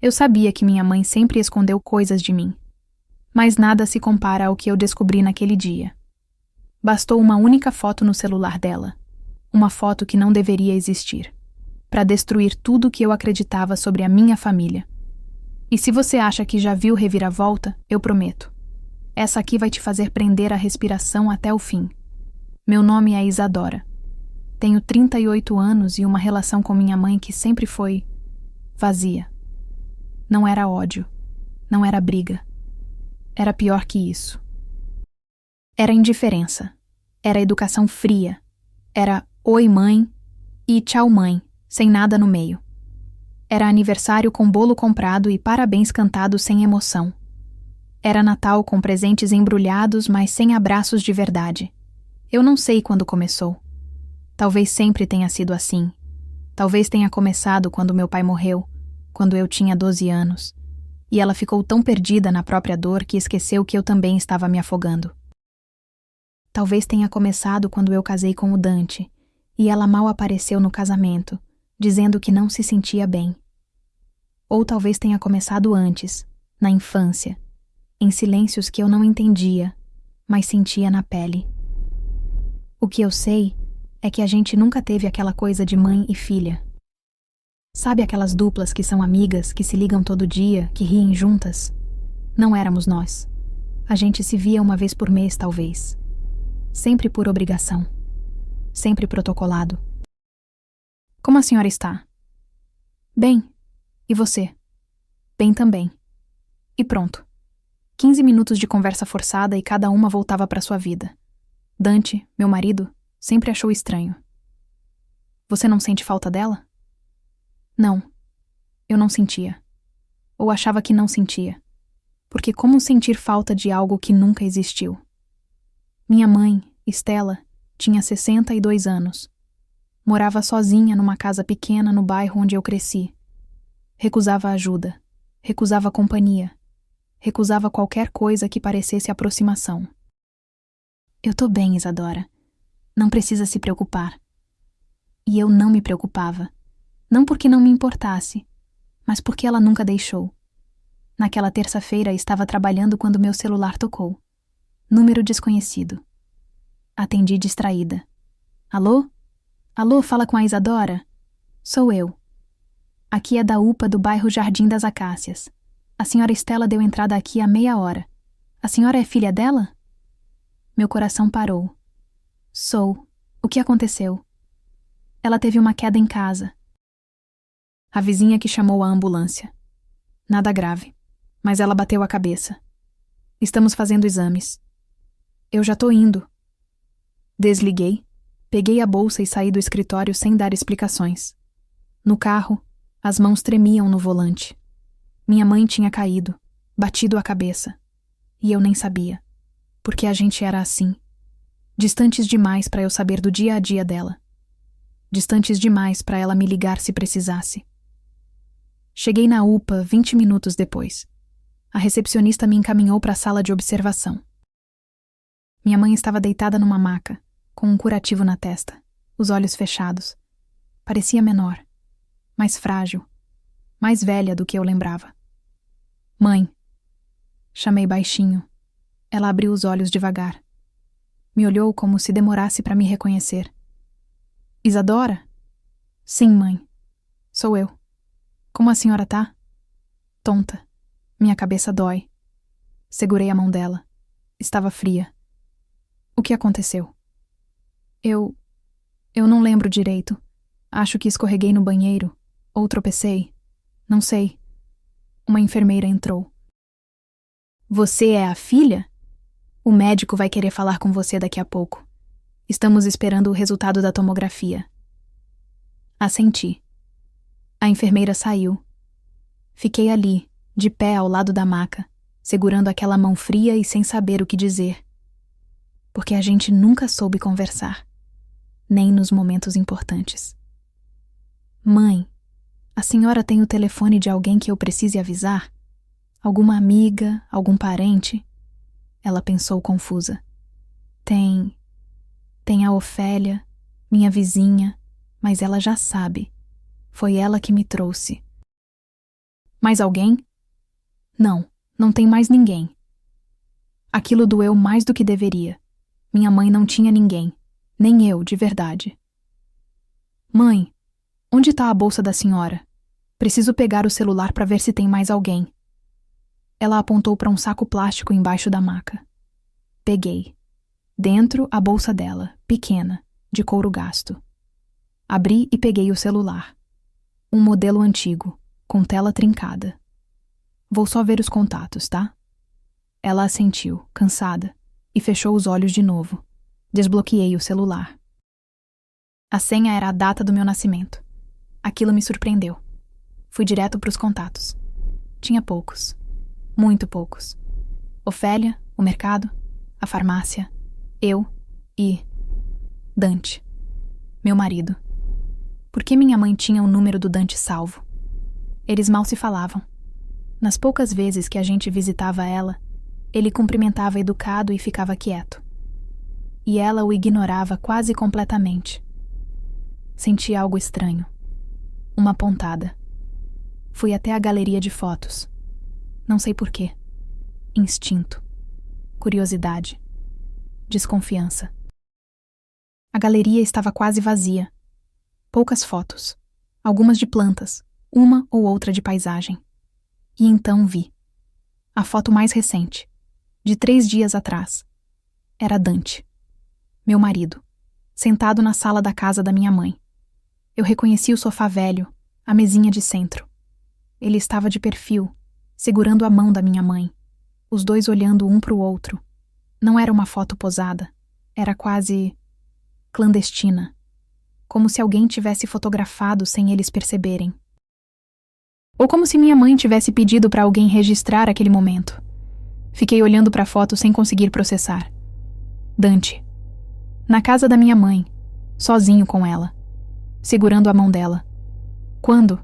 Eu sabia que minha mãe sempre escondeu coisas de mim, mas nada se compara ao que eu descobri naquele dia. Bastou uma única foto no celular dela, uma foto que não deveria existir, para destruir tudo o que eu acreditava sobre a minha família. E se você acha que já viu reviravolta, eu prometo. Essa aqui vai te fazer prender a respiração até o fim. Meu nome é Isadora. Tenho 38 anos e uma relação com minha mãe que sempre foi vazia. Não era ódio, não era briga. Era pior que isso. Era indiferença, era educação fria, era oi mãe e tchau mãe, sem nada no meio. Era aniversário com bolo comprado e parabéns cantados sem emoção. Era Natal com presentes embrulhados, mas sem abraços de verdade. Eu não sei quando começou. Talvez sempre tenha sido assim. Talvez tenha começado quando meu pai morreu, quando eu tinha 12 anos, e ela ficou tão perdida na própria dor que esqueceu que eu também estava me afogando. Talvez tenha começado quando eu casei com o Dante, e ela mal apareceu no casamento, dizendo que não se sentia bem. Ou talvez tenha começado antes, na infância, em silêncios que eu não entendia, mas sentia na pele. O que eu sei é que a gente nunca teve aquela coisa de mãe e filha. Sabe aquelas duplas que são amigas, que se ligam todo dia, que riem juntas? Não éramos nós. A gente se via uma vez por mês, talvez. Sempre por obrigação. Sempre protocolado. Como a senhora está? Bem. E você? Bem também. E pronto. 15 minutos de conversa forçada e cada uma voltava para sua vida. Dante, meu marido, sempre achou estranho. Você não sente falta dela? Não. Eu não sentia. Ou achava que não sentia. Porque como sentir falta de algo que nunca existiu? Minha mãe, Estela, tinha 62 anos. Morava sozinha numa casa pequena no bairro onde eu cresci. Recusava ajuda. Recusava companhia. Recusava qualquer coisa que parecesse aproximação. Eu tô bem, Isadora. Não precisa se preocupar. E eu não me preocupava. Não porque não me importasse, mas porque ela nunca deixou. Naquela terça-feira estava trabalhando quando meu celular tocou. Número desconhecido. Atendi distraída. Alô? Alô, fala com a Isadora? Sou eu. Aqui é da UPA do bairro Jardim das Acácias. A senhora Estela deu entrada aqui há meia hora. A senhora é filha dela? Meu coração parou. Sou. O que aconteceu? Ela teve uma queda em casa. A vizinha que chamou a ambulância. Nada grave, mas ela bateu a cabeça. Estamos fazendo exames. Eu já tô indo. Desliguei, peguei a bolsa e saí do escritório sem dar explicações. No carro, as mãos tremiam no volante. Minha mãe tinha caído, batido a cabeça. E eu nem sabia, porque a gente era assim. Distantes demais para eu saber do dia a dia dela. Distantes demais para ela me ligar se precisasse. Cheguei na UPA 20 minutos depois. A recepcionista me encaminhou para a sala de observação. Minha mãe estava deitada numa maca, com um curativo na testa, os olhos fechados. Parecia menor, mais frágil, mais velha do que eu lembrava. Mãe. Chamei baixinho. Ela abriu os olhos devagar. Me olhou como se demorasse para me reconhecer. Isadora? Sim, mãe. Sou eu. Como a senhora tá? Tonta. Minha cabeça dói. Segurei a mão dela. Estava fria. O que aconteceu? Eu não lembro direito. Acho que escorreguei no banheiro. Ou tropecei. Não sei. Uma enfermeira entrou. Você é a filha? O médico vai querer falar com você daqui a pouco. Estamos esperando o resultado da tomografia. Assenti. A enfermeira saiu. Fiquei ali, de pé ao lado da maca, segurando aquela mão fria e sem saber o que dizer. Porque a gente nunca soube conversar, nem nos momentos importantes. Mãe, a senhora tem o telefone de alguém que eu precise avisar? Alguma amiga, algum parente? Ela pensou confusa. Tem a Ofélia, minha vizinha, mas ela já sabe. Foi ela que me trouxe. Mais alguém? Não, não tem mais ninguém. Aquilo doeu mais do que deveria. Minha mãe não tinha ninguém, nem eu, de verdade. Mãe, onde está a bolsa da senhora? Preciso pegar o celular para ver se tem mais alguém. Ela apontou para um saco plástico embaixo da maca. Peguei. Dentro, a bolsa dela, pequena, de couro gasto. Abri e peguei o celular. Um modelo antigo, com tela trincada. Vou só ver os contatos, tá? Ela assentiu, cansada, e fechou os olhos de novo. Desbloqueei o celular. A senha era a data do meu nascimento. Aquilo me surpreendeu. Fui direto para os contatos. Tinha poucos. Muito poucos. Ofélia, o mercado, a farmácia, eu e Dante, meu marido. Por que minha mãe tinha o número do Dante salvo? Eles mal se falavam. Nas poucas vezes que a gente visitava ela, ele cumprimentava educado e ficava quieto. E ela o ignorava quase completamente. Senti algo estranho. Uma pontada. Fui até a galeria de fotos. Não sei porquê. Instinto. Curiosidade. Desconfiança. A galeria estava quase vazia. Poucas fotos. Algumas de plantas, uma ou outra de paisagem. E então vi. A foto mais recente, de 3 dias atrás. Era Dante, meu marido, sentado na sala da casa da minha mãe. Eu reconheci o sofá velho, a mesinha de centro. Ele estava de perfil, segurando a mão da minha mãe, os dois olhando um para o outro. Não era uma foto posada, era quase clandestina, como se alguém tivesse fotografado sem eles perceberem. Ou como se minha mãe tivesse pedido para alguém registrar aquele momento. Fiquei olhando para a foto sem conseguir processar. Dante. Na casa da minha mãe, sozinho com ela, segurando a mão dela. Quando?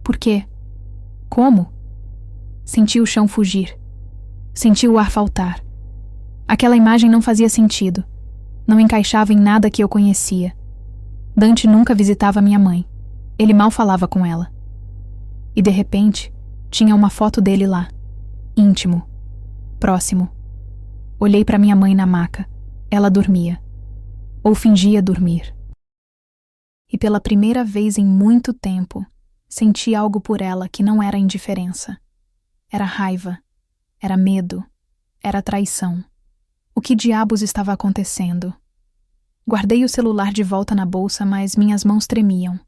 Por quê? Como? Senti o chão fugir. Senti o ar faltar. Aquela imagem não fazia sentido. Não encaixava em nada que eu conhecia. Dante nunca visitava minha mãe. Ele mal falava com ela. E de repente, tinha uma foto dele lá. Íntimo. Próximo. Olhei para minha mãe na maca. Ela dormia. Ou fingia dormir. E pela primeira vez em muito tempo, senti algo por ela que não era indiferença. Era raiva. Era medo. Era traição. O que diabos estava acontecendo? Guardei o celular de volta na bolsa, mas minhas mãos tremiam.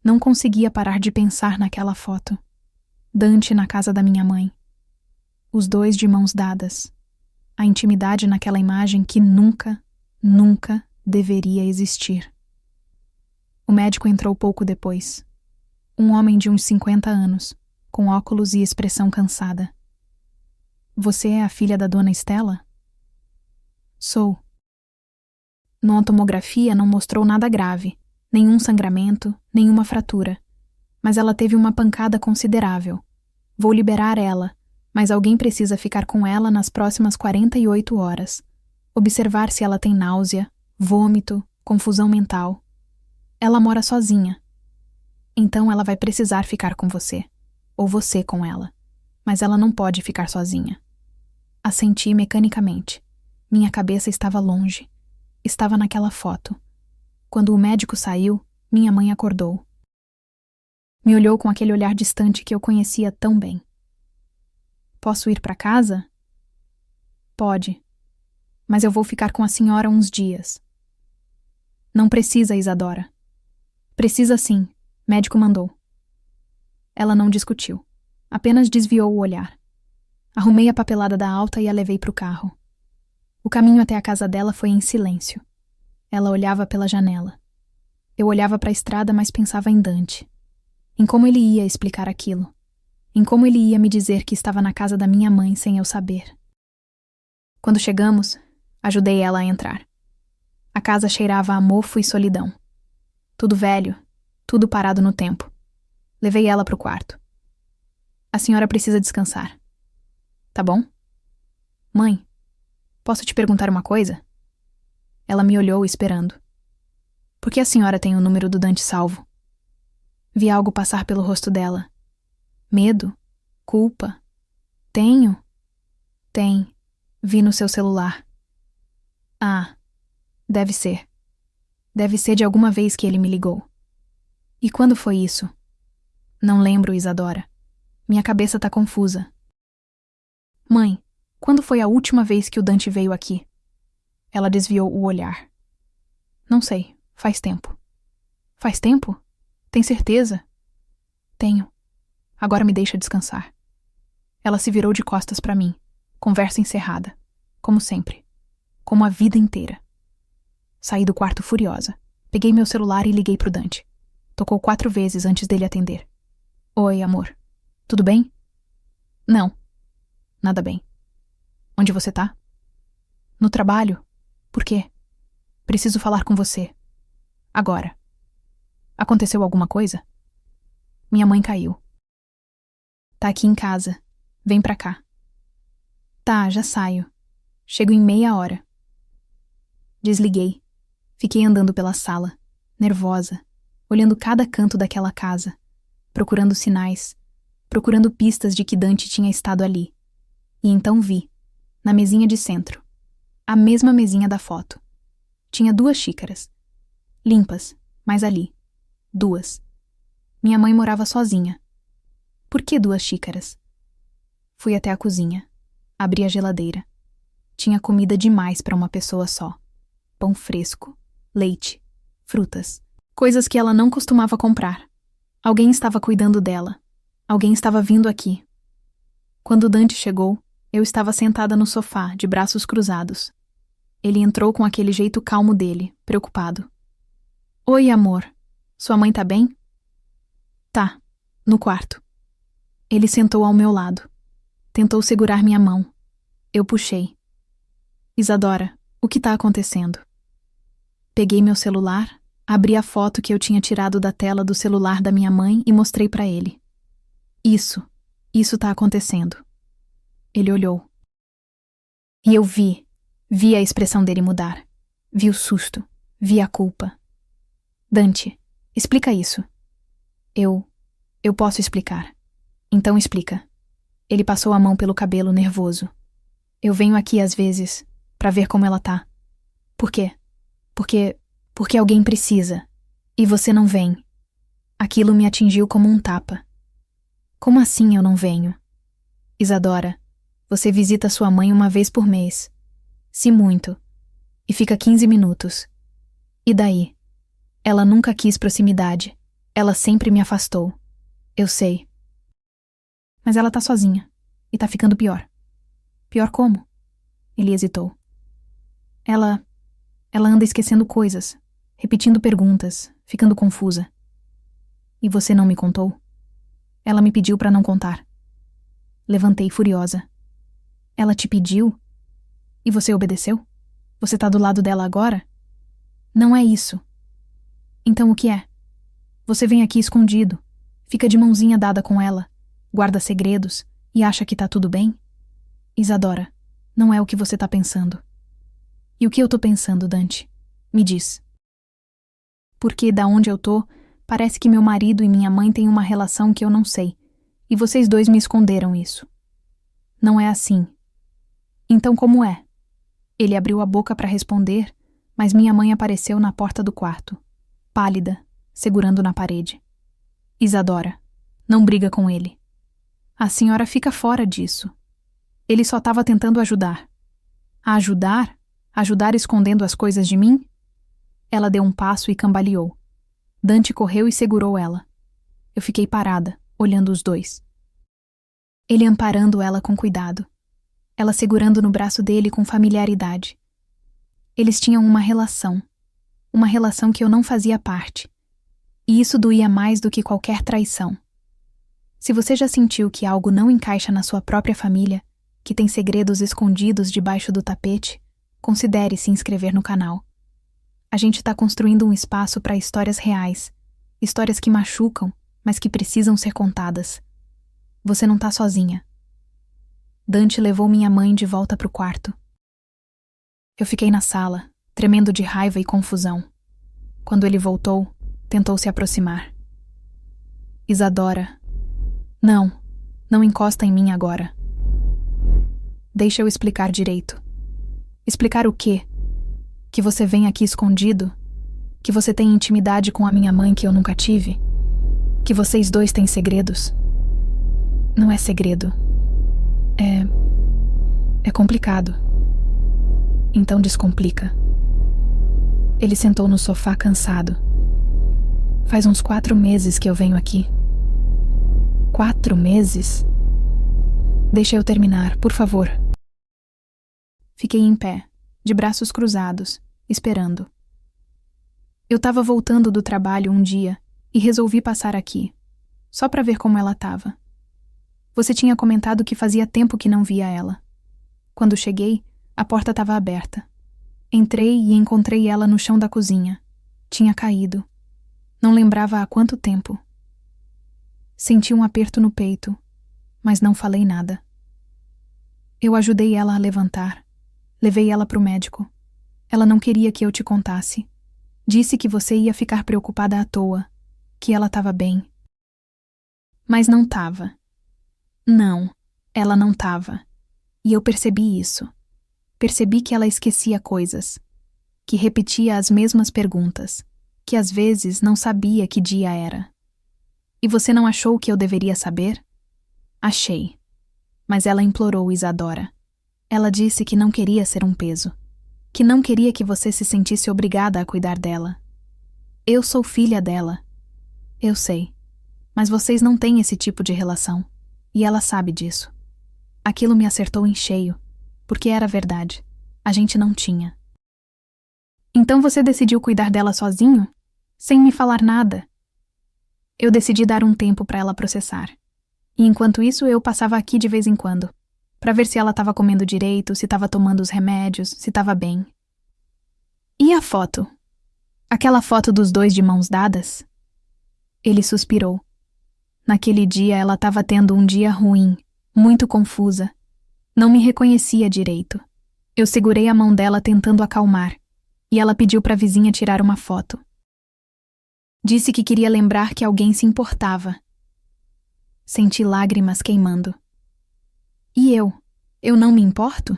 Não conseguia parar de pensar naquela foto. Dante na casa da minha mãe. Os dois de mãos dadas. A intimidade naquela imagem que nunca, nunca deveria existir. O médico entrou pouco depois. Um homem de uns 50 anos, com óculos e expressão cansada. Você é a filha da dona Estela? Sou. Na tomografia não mostrou nada grave, nenhum sangramento, nenhuma fratura. Mas ela teve uma pancada considerável. Vou liberar ela, mas alguém precisa ficar com ela nas próximas 48 horas. Observar se ela tem náusea, vômito, confusão mental. Ela mora sozinha. Então ela vai precisar ficar com você. Ou você com ela. Mas ela não pode ficar sozinha. Assenti mecanicamente. Minha cabeça estava longe. Estava naquela foto. Quando o médico saiu, minha mãe acordou. Me olhou com aquele olhar distante que eu conhecia tão bem. Posso ir para casa? Pode. Mas eu vou ficar com a senhora uns dias. Não precisa, Isadora. Precisa sim, médico mandou. Ela não discutiu. Apenas desviou o olhar. Arrumei a papelada da alta e a levei para o carro. O caminho até a casa dela foi em silêncio. Ela olhava pela janela. Eu olhava para a estrada, mas pensava em Dante. Em como ele ia explicar aquilo. Em como ele ia me dizer que estava na casa da minha mãe sem eu saber. Quando chegamos, ajudei ela a entrar. A casa cheirava a mofo e solidão. Tudo velho, tudo parado no tempo. Levei ela para o quarto. A senhora precisa descansar. Tá bom? Mãe, posso te perguntar uma coisa? Ela me olhou esperando. Por que a senhora tem o número do Dante salvo? Vi algo passar pelo rosto dela. Medo? Culpa? Tenho? Tem. Vi no seu celular. Ah, deve ser. Deve ser de alguma vez que ele me ligou. E quando foi isso? Não lembro, Isadora. Minha cabeça tá confusa. Mãe, quando foi a última vez que o Dante veio aqui? Ela desviou o olhar. Não sei, faz tempo. Faz tempo? Tem certeza? Tenho. Agora me deixa descansar. Ela se virou de costas para mim. Conversa encerrada. Como sempre. Como a vida inteira. Saí do quarto furiosa. Peguei meu celular e liguei pro Dante. Tocou 4 vezes antes dele atender. Oi, amor. Tudo bem? Não. Nada bem. Onde você tá? No trabalho. Por quê? Preciso falar com você. Agora. Aconteceu alguma coisa? Minha mãe caiu. Tá aqui em casa. Vem pra cá. Tá, já saio. Chego em meia hora. Desliguei. Fiquei andando pela sala, nervosa, olhando cada canto daquela casa, procurando sinais, procurando pistas de que Dante tinha estado ali. E então vi, na mesinha de centro, a mesma mesinha da foto. Tinha 2 xícaras. Limpas, mas ali. 2. Minha mãe morava sozinha. Por que 2 xícaras? Fui até a cozinha. Abri a geladeira. Tinha comida demais para uma pessoa só. Pão fresco, leite, frutas. Coisas que ela não costumava comprar. Alguém estava cuidando dela. Alguém estava vindo aqui. Quando Dante chegou, eu estava sentada no sofá, de braços cruzados. Ele entrou com aquele jeito calmo dele, preocupado. Oi, amor. Sua mãe tá bem? Tá, no quarto. Ele sentou ao meu lado. Tentou segurar minha mão. Eu puxei. Isadora, o que tá acontecendo? Peguei meu celular, abri a foto que eu tinha tirado da tela do celular da minha mãe e mostrei pra ele. Isso tá acontecendo. Ele olhou. E eu vi a expressão dele mudar. Vi o susto, vi a culpa. Dante, explica isso. Eu posso explicar. Então explica. Ele passou a mão pelo cabelo nervoso. Eu venho aqui às vezes pra ver como ela tá. Por quê? Porque alguém precisa. E você não vem. Aquilo me atingiu como um tapa. Como assim eu não venho? Isadora, você visita sua mãe uma vez por mês. Se muito. E fica 15 minutos. E daí? Ela nunca quis proximidade. Ela sempre me afastou. Eu sei. Mas ela tá sozinha. E tá ficando pior. Pior como? Ele hesitou. Ela anda esquecendo coisas, repetindo perguntas, ficando confusa. E você não me contou? Ela me pediu pra não contar. Levantei furiosa. Ela te pediu? E você obedeceu? Você tá do lado dela agora? Não é isso. Então o que é? Você vem aqui escondido, fica de mãozinha dada com ela, guarda segredos e acha que tá tudo bem? Isadora, não é o que você tá pensando. E o que eu tô pensando, Dante? Me diz. Porque da onde eu tô, parece que meu marido e minha mãe têm uma relação que eu não sei, e vocês 2 me esconderam isso. Não é assim. Então como é? Ele abriu a boca para responder, mas minha mãe apareceu na porta do quarto, pálida, segurando na parede. Isadora, não briga com ele. A senhora fica fora disso. Ele só estava tentando ajudar. Ajudar? Ajudar escondendo as coisas de mim? Ela deu um passo e cambaleou. Dante correu e segurou ela. Eu fiquei parada, olhando os 2. Ele amparando ela com cuidado. Ela segurando no braço dele com familiaridade. Eles tinham uma relação que eu não fazia parte. E isso doía mais do que qualquer traição. Se você já sentiu que algo não encaixa na sua própria família, que tem segredos escondidos debaixo do tapete, considere se inscrever no canal. A gente está construindo um espaço para histórias reais, histórias que machucam, mas que precisam ser contadas. Você não tá sozinha. Dante levou minha mãe de volta pro quarto. Eu fiquei na sala, tremendo de raiva e confusão. Quando ele voltou, tentou se aproximar. Isadora. Não encosta em mim agora. Deixa eu explicar direito. Explicar o quê? Que você vem aqui escondido? Que você tem intimidade com a minha mãe que eu nunca tive? Que vocês dois têm segredos? Não é segredo. É complicado. Então descomplica. Ele sentou no sofá cansado. Faz uns 4 meses que eu venho aqui. 4 meses? Deixa eu terminar, por favor. Fiquei em pé, de braços cruzados, esperando. Eu estava voltando do trabalho um dia e resolvi passar aqui, só para ver como ela estava. Você tinha comentado que fazia tempo que não via ela. Quando cheguei, a porta estava aberta. Entrei e encontrei ela no chão da cozinha. Tinha caído. Não lembrava há quanto tempo. Senti um aperto no peito, mas não falei nada. Eu ajudei ela a levantar. Levei ela para o médico. Ela não queria que eu te contasse. Disse que você ia ficar preocupada à toa, que ela estava bem. Mas não estava. Não, ela não estava. E eu percebi isso. Percebi que ela esquecia coisas, que repetia as mesmas perguntas, que às vezes não sabia que dia era. E você não achou que eu deveria saber? Achei. Mas ela implorou Isadora. Ela disse que não queria ser um peso, que não queria que você se sentisse obrigada a cuidar dela. Eu sou filha dela. Eu sei. Mas vocês não têm esse tipo de relação. E ela sabe disso. Aquilo me acertou em cheio, porque era verdade. A gente não tinha. Então você decidiu cuidar dela sozinho? Sem me falar nada? Eu decidi dar um tempo para ela processar. E enquanto isso eu passava aqui de vez em quando, para ver se ela estava comendo direito, se estava tomando os remédios, se estava bem. E a foto? Aquela foto dos dois de mãos dadas? Ele suspirou. Naquele dia ela estava tendo um dia ruim, muito confusa. Não me reconhecia direito. Eu segurei a mão dela tentando acalmar, e ela pediu para a vizinha tirar uma foto. Disse que queria lembrar que alguém se importava. Senti lágrimas queimando. E eu? Eu não me importo?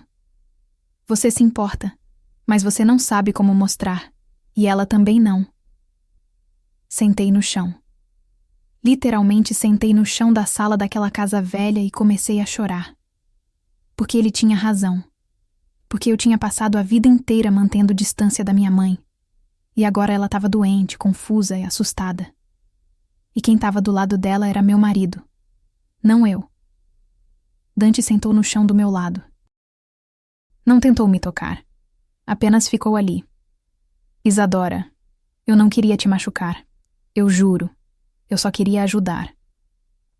Você se importa, mas você não sabe como mostrar, e ela também não. Sentei no chão. Literalmente sentei no chão da sala daquela casa velha e comecei a chorar. Porque ele tinha razão. Porque eu tinha passado a vida inteira mantendo distância da minha mãe. E agora ela estava doente, confusa e assustada. E quem estava do lado dela era meu marido. Não eu. Dante sentou no chão do meu lado. Não tentou me tocar. Apenas ficou ali. Isadora, eu não queria te machucar. Eu juro. Eu só queria ajudar.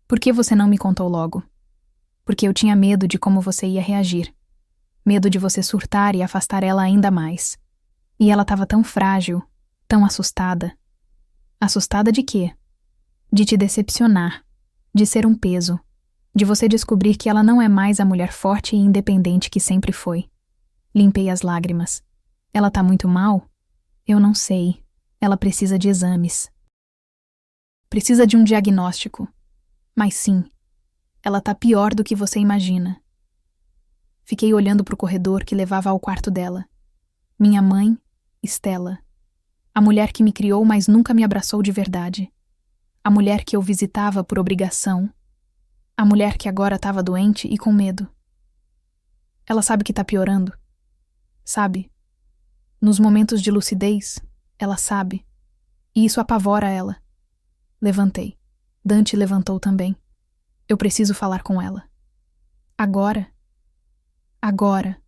Por que você não me contou logo? Porque eu tinha medo de como você ia reagir. Medo de você surtar e afastar ela ainda mais. E ela estava tão frágil, tão assustada. Assustada de quê? De te decepcionar, de ser um peso, de você descobrir que ela não é mais a mulher forte e independente que sempre foi. Limpei as lágrimas. Ela tá muito mal? Eu não sei. Ela precisa de exames. Precisa de um diagnóstico. Mas sim, ela tá pior do que você imagina. Fiquei olhando para o corredor que levava ao quarto dela. Minha mãe, Estela. A mulher que me criou, mas nunca me abraçou de verdade. A mulher que eu visitava por obrigação. A mulher que agora estava doente e com medo. Ela sabe que tá piorando. Sabe? Nos momentos de lucidez, ela sabe. E isso apavora ela. Levantei. Dante levantou também. Eu preciso falar com ela. Agora? Agora.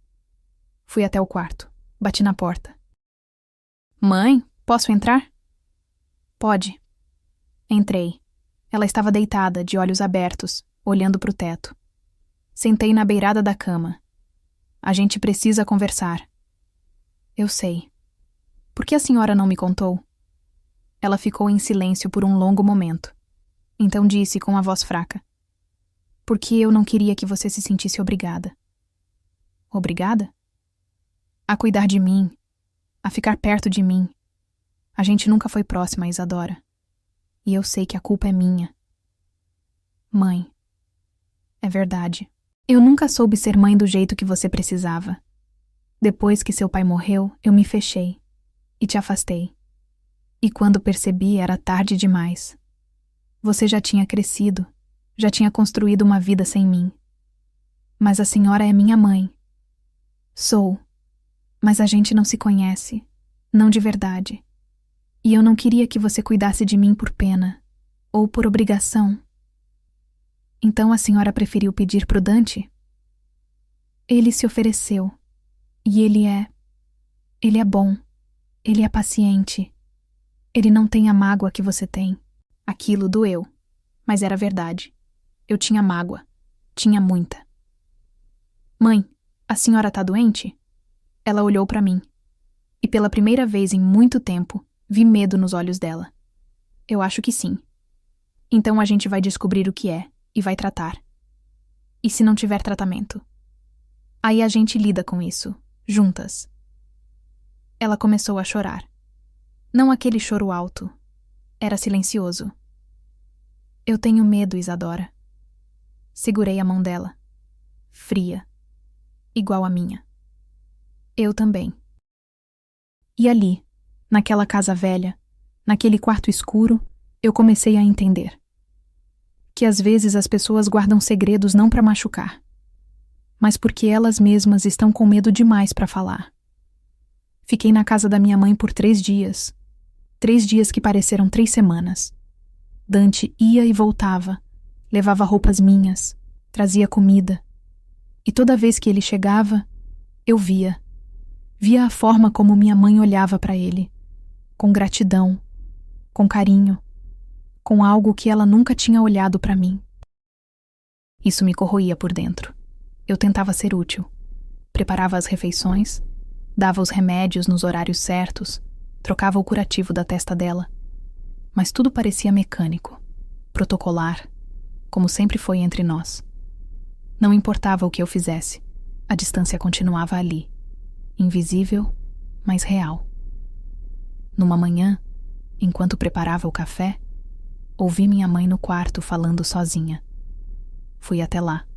Fui até o quarto. Bati na porta. Mãe, posso entrar? Pode. Entrei. Ela estava deitada, de olhos abertos, olhando para o teto. Sentei na beirada da cama. A gente precisa conversar. Eu sei. Por que a senhora não me contou? Ela ficou em silêncio por um longo momento. Então disse com a voz fraca. Porque eu não queria que você se sentisse obrigada. Obrigada? A cuidar de mim, a ficar perto de mim. A gente nunca foi próxima, Isadora. E eu sei que a culpa é minha. Mãe, É verdade. Eu nunca soube ser mãe do jeito que você precisava. Depois que seu pai morreu, eu me fechei e te afastei. E quando percebi, era tarde demais. Você já tinha crescido, já tinha construído uma vida sem mim. Mas a senhora é minha mãe. Sou. Mas a gente não se conhece, não de verdade. E eu não queria que você cuidasse de mim por pena, ou por obrigação. Então a senhora preferiu pedir pro Dante? Ele se ofereceu. E ele é bom. Ele é paciente. Ele não tem a mágoa que você tem. Aquilo doeu. Mas era verdade. Eu tinha mágoa. Tinha muita. Mãe, a senhora tá doente? Ela olhou pra mim. E pela primeira vez em muito tempo, vi medo nos olhos dela. Eu acho que sim. Então a gente vai descobrir o que é e vai tratar. E se não tiver tratamento? Aí a gente lida com isso, juntas. Ela começou a chorar. Não aquele choro alto. Era silencioso. Eu tenho medo, Isadora. Segurei a mão dela. Fria. Igual a minha. Eu também. E ali, naquela casa velha, naquele quarto escuro, eu comecei a entender. Que às vezes as pessoas guardam segredos não para machucar, mas porque elas mesmas estão com medo demais para falar. Fiquei na casa da minha mãe por 3 dias. 3 dias que pareceram 3 semanas. Dante ia e voltava, levava roupas minhas, trazia comida. E toda vez que ele chegava, eu via. Via a forma como minha mãe olhava para ele, com gratidão, com carinho, com algo que ela nunca tinha olhado para mim. Isso me corroía por dentro. Eu tentava ser útil. Preparava as refeições, dava os remédios nos horários certos, trocava o curativo da testa dela. Mas tudo parecia mecânico, protocolar, como sempre foi entre nós. Não importava o que eu fizesse, a distância continuava ali, invisível, mas real. Numa manhã, enquanto preparava o café, ouvi minha mãe no quarto falando sozinha. Fui até lá.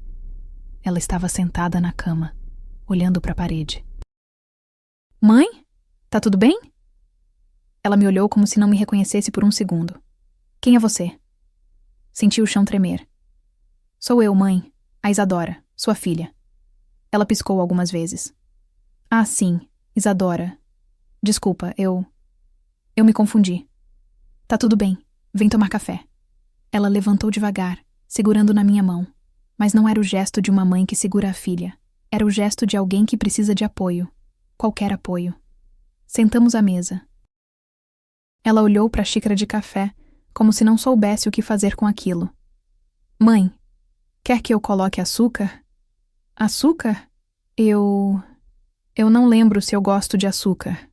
Ela estava sentada na cama, olhando para a parede. Mãe? Tá tudo bem? Ela me olhou como se não me reconhecesse por um segundo. Quem é você? Senti o chão tremer. Sou eu, mãe. A Isadora, sua filha. Ela piscou algumas vezes. Ah, sim, Isadora. Desculpa, eu me confundi. Tá tudo bem, vem tomar café. Ela levantou devagar, segurando na minha mão. Mas não era o gesto de uma mãe que segura a filha. Era o gesto de alguém que precisa de apoio. Qualquer apoio. Sentamos à mesa. Ela olhou para a xícara de café, como se não soubesse o que fazer com aquilo. Mãe, quer que eu coloque açúcar? Açúcar? Eu não lembro se eu gosto de açúcar.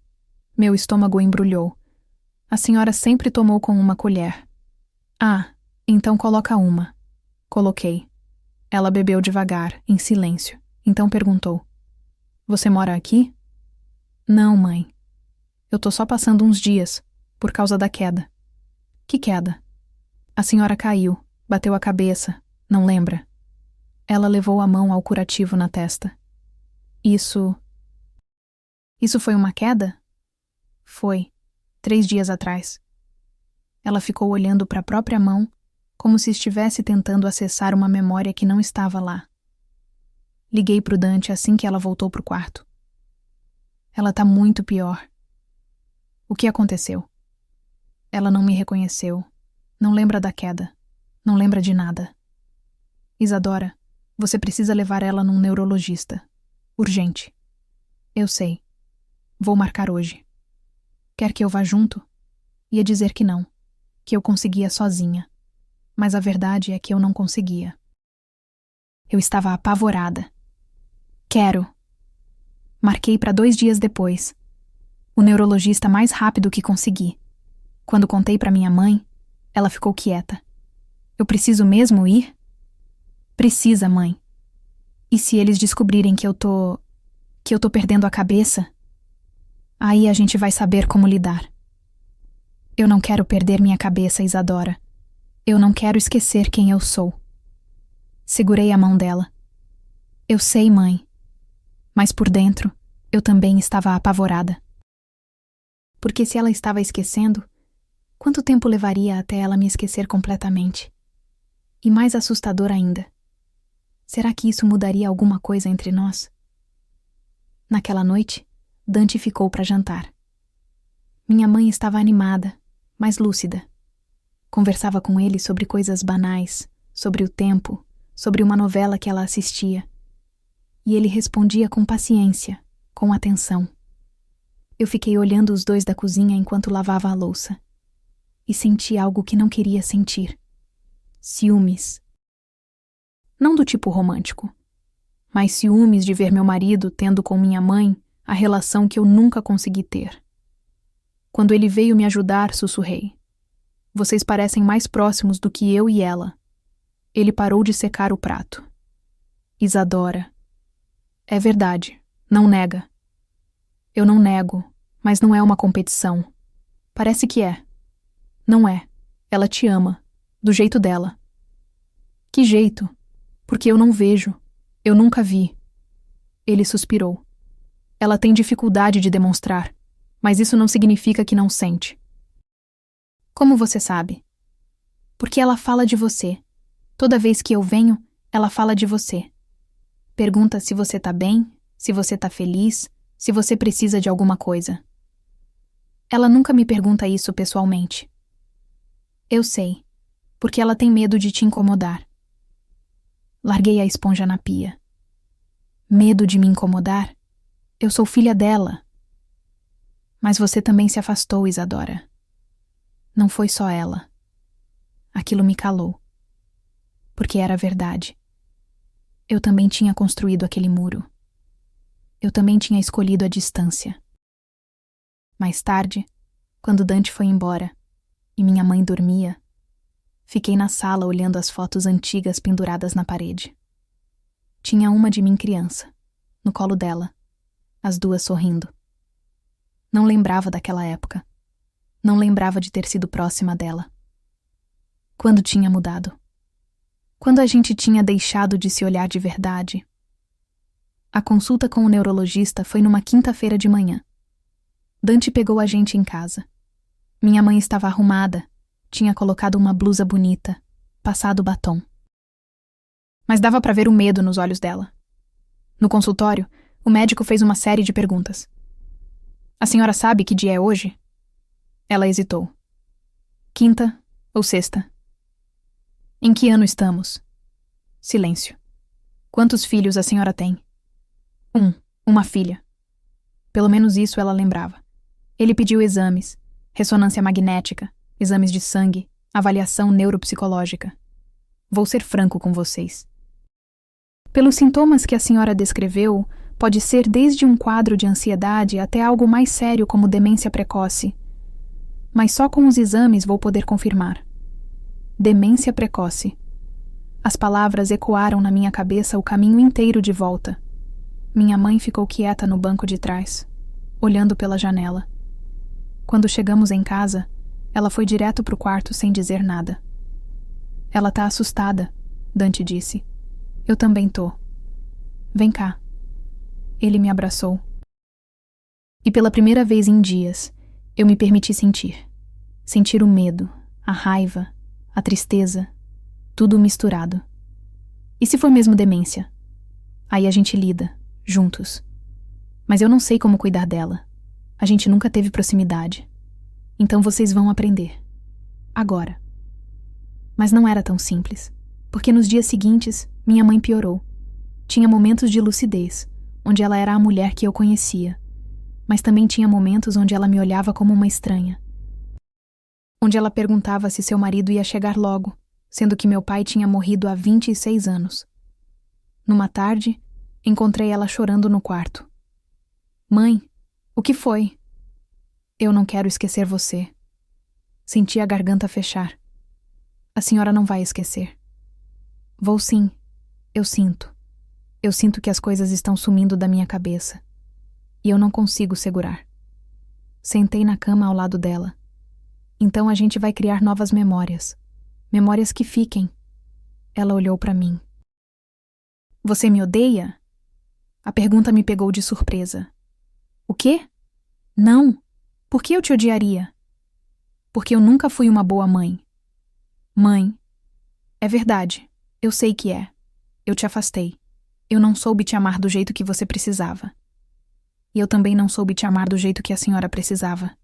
Meu estômago embrulhou. A senhora sempre tomou com uma colher. Ah, então coloca uma. Coloquei. Ela bebeu devagar, em silêncio. Então perguntou. Você mora aqui? Não, mãe. Eu tô só passando uns dias, por causa da queda. Que queda? A senhora caiu, bateu a cabeça, não lembra? Ela levou a mão ao curativo na testa. Isso foi uma queda? Foi, 3 dias atrás. Ela ficou olhando para a própria mão, como se estivesse tentando acessar uma memória que não estava lá. Liguei pro Dante assim que ela voltou pro quarto. Ela tá muito pior. O que aconteceu? Ela não me reconheceu. Não lembra da queda. Não lembra de nada. Isadora, você precisa levar ela num neurologista. Urgente. Eu sei. Vou marcar hoje. Quer que eu vá junto? Ia dizer que não. Que eu conseguia sozinha. Mas a verdade é que eu não conseguia. Eu estava apavorada. Quero. Marquei para 2 dias depois. O neurologista mais rápido que consegui. Quando contei para minha mãe, ela ficou quieta. Eu preciso mesmo ir? Precisa, mãe. E se eles descobrirem que eu tô perdendo a cabeça? Aí a gente vai saber como lidar. Eu não quero perder minha cabeça, Isadora. Eu não quero esquecer quem eu sou. Segurei a mão dela. Eu sei, mãe. Mas por dentro, eu também estava apavorada. Porque se ela estava esquecendo, quanto tempo levaria até ela me esquecer completamente? E mais assustador ainda, será que isso mudaria alguma coisa entre nós? Naquela noite, Dante ficou para jantar. Minha mãe estava animada, mas lúcida. Conversava com ele sobre coisas banais, sobre o tempo, sobre uma novela que ela assistia. E ele respondia com paciência, com atenção. Eu fiquei olhando os dois da cozinha enquanto lavava a louça. E senti algo que não queria sentir. Ciúmes. Não do tipo romântico, mas ciúmes de ver meu marido tendo com minha mãe a relação que eu nunca consegui ter. Quando ele veio me ajudar, sussurrei. Vocês parecem mais próximos do que eu e ela. Ele parou de secar o prato. Isadora. É verdade, não nega. Eu não nego, mas não é uma competição. Parece que é. Não é. Ela te ama, do jeito dela. Que jeito? Porque eu não vejo. Eu nunca vi. Ele suspirou. Ela tem dificuldade de demonstrar, mas isso não significa que não sente. Como você sabe? Porque ela fala de você. Toda vez que eu venho, ela fala de você. Pergunta se você tá bem, se você tá feliz, se você precisa de alguma coisa. Ela nunca me pergunta isso pessoalmente. Eu sei, porque ela tem medo de te incomodar. Larguei a esponja na pia. Medo de me incomodar? Eu sou filha dela. Mas você também se afastou, Isadora. Não foi só ela. Aquilo me calou. Porque era verdade. Eu também tinha construído aquele muro. Eu também tinha escolhido a distância. Mais tarde, quando Dante foi embora e minha mãe dormia, fiquei na sala olhando as fotos antigas penduradas na parede. Tinha uma de mim criança, no colo dela, as duas sorrindo. Não lembrava daquela época. Não lembrava de ter sido próxima dela. Quando tinha mudado? Quando a gente tinha deixado de se olhar de verdade? A consulta com o neurologista foi numa quinta-feira de manhã. Dante pegou a gente em casa. Minha mãe estava arrumada, tinha colocado uma blusa bonita, passado batom. Mas dava para ver o medo nos olhos dela. No consultório, o médico fez uma série de perguntas. A senhora sabe que dia é hoje? Ela hesitou. Quinta ou sexta? Em que ano estamos? Silêncio. Quantos filhos a senhora tem? Uma filha. Pelo menos isso ela lembrava. Ele pediu exames, ressonância magnética, exames de sangue, avaliação neuropsicológica. Vou ser franco com vocês. Pelos sintomas que a senhora descreveu, pode ser desde um quadro de ansiedade até algo mais sério como demência precoce. Mas só com os exames vou poder confirmar. Demência precoce. As palavras ecoaram na minha cabeça o caminho inteiro de volta. Minha mãe ficou quieta no banco de trás, olhando pela janela. Quando chegamos em casa, ela foi direto pro quarto sem dizer nada. Ela tá assustada, Dante disse. Eu também tô. Vem cá. Ele me abraçou. E pela primeira vez em dias, eu me permiti sentir. Sentir o medo, a raiva, a tristeza, tudo misturado. E se for mesmo demência? Aí a gente lida, juntos. Mas eu não sei como cuidar dela. A gente nunca teve proximidade. Então vocês vão aprender. Agora. Mas não era tão simples, porque nos dias seguintes, minha mãe piorou. Tinha momentos de lucidez, onde ela era a mulher que eu conhecia, mas também tinha momentos onde ela me olhava como uma estranha. Onde ela perguntava se seu marido ia chegar logo, sendo que meu pai tinha morrido há 26 anos. Numa tarde, encontrei ela chorando no quarto. Mãe, o que foi? Eu não quero esquecer você. Senti a garganta fechar. A senhora não vai esquecer. Vou sim. Eu sinto. Eu sinto que as coisas estão sumindo da minha cabeça. E eu não consigo segurar. Sentei na cama ao lado dela. Então a gente vai criar novas memórias. Memórias que fiquem. Ela olhou para mim. Você me odeia? A pergunta me pegou de surpresa. O quê? Não. Por que eu te odiaria? Porque eu nunca fui uma boa mãe. Mãe. É verdade. Eu sei que é. Eu te afastei. Eu não soube te amar do jeito que você precisava. E eu também não soube te amar do jeito que a senhora precisava.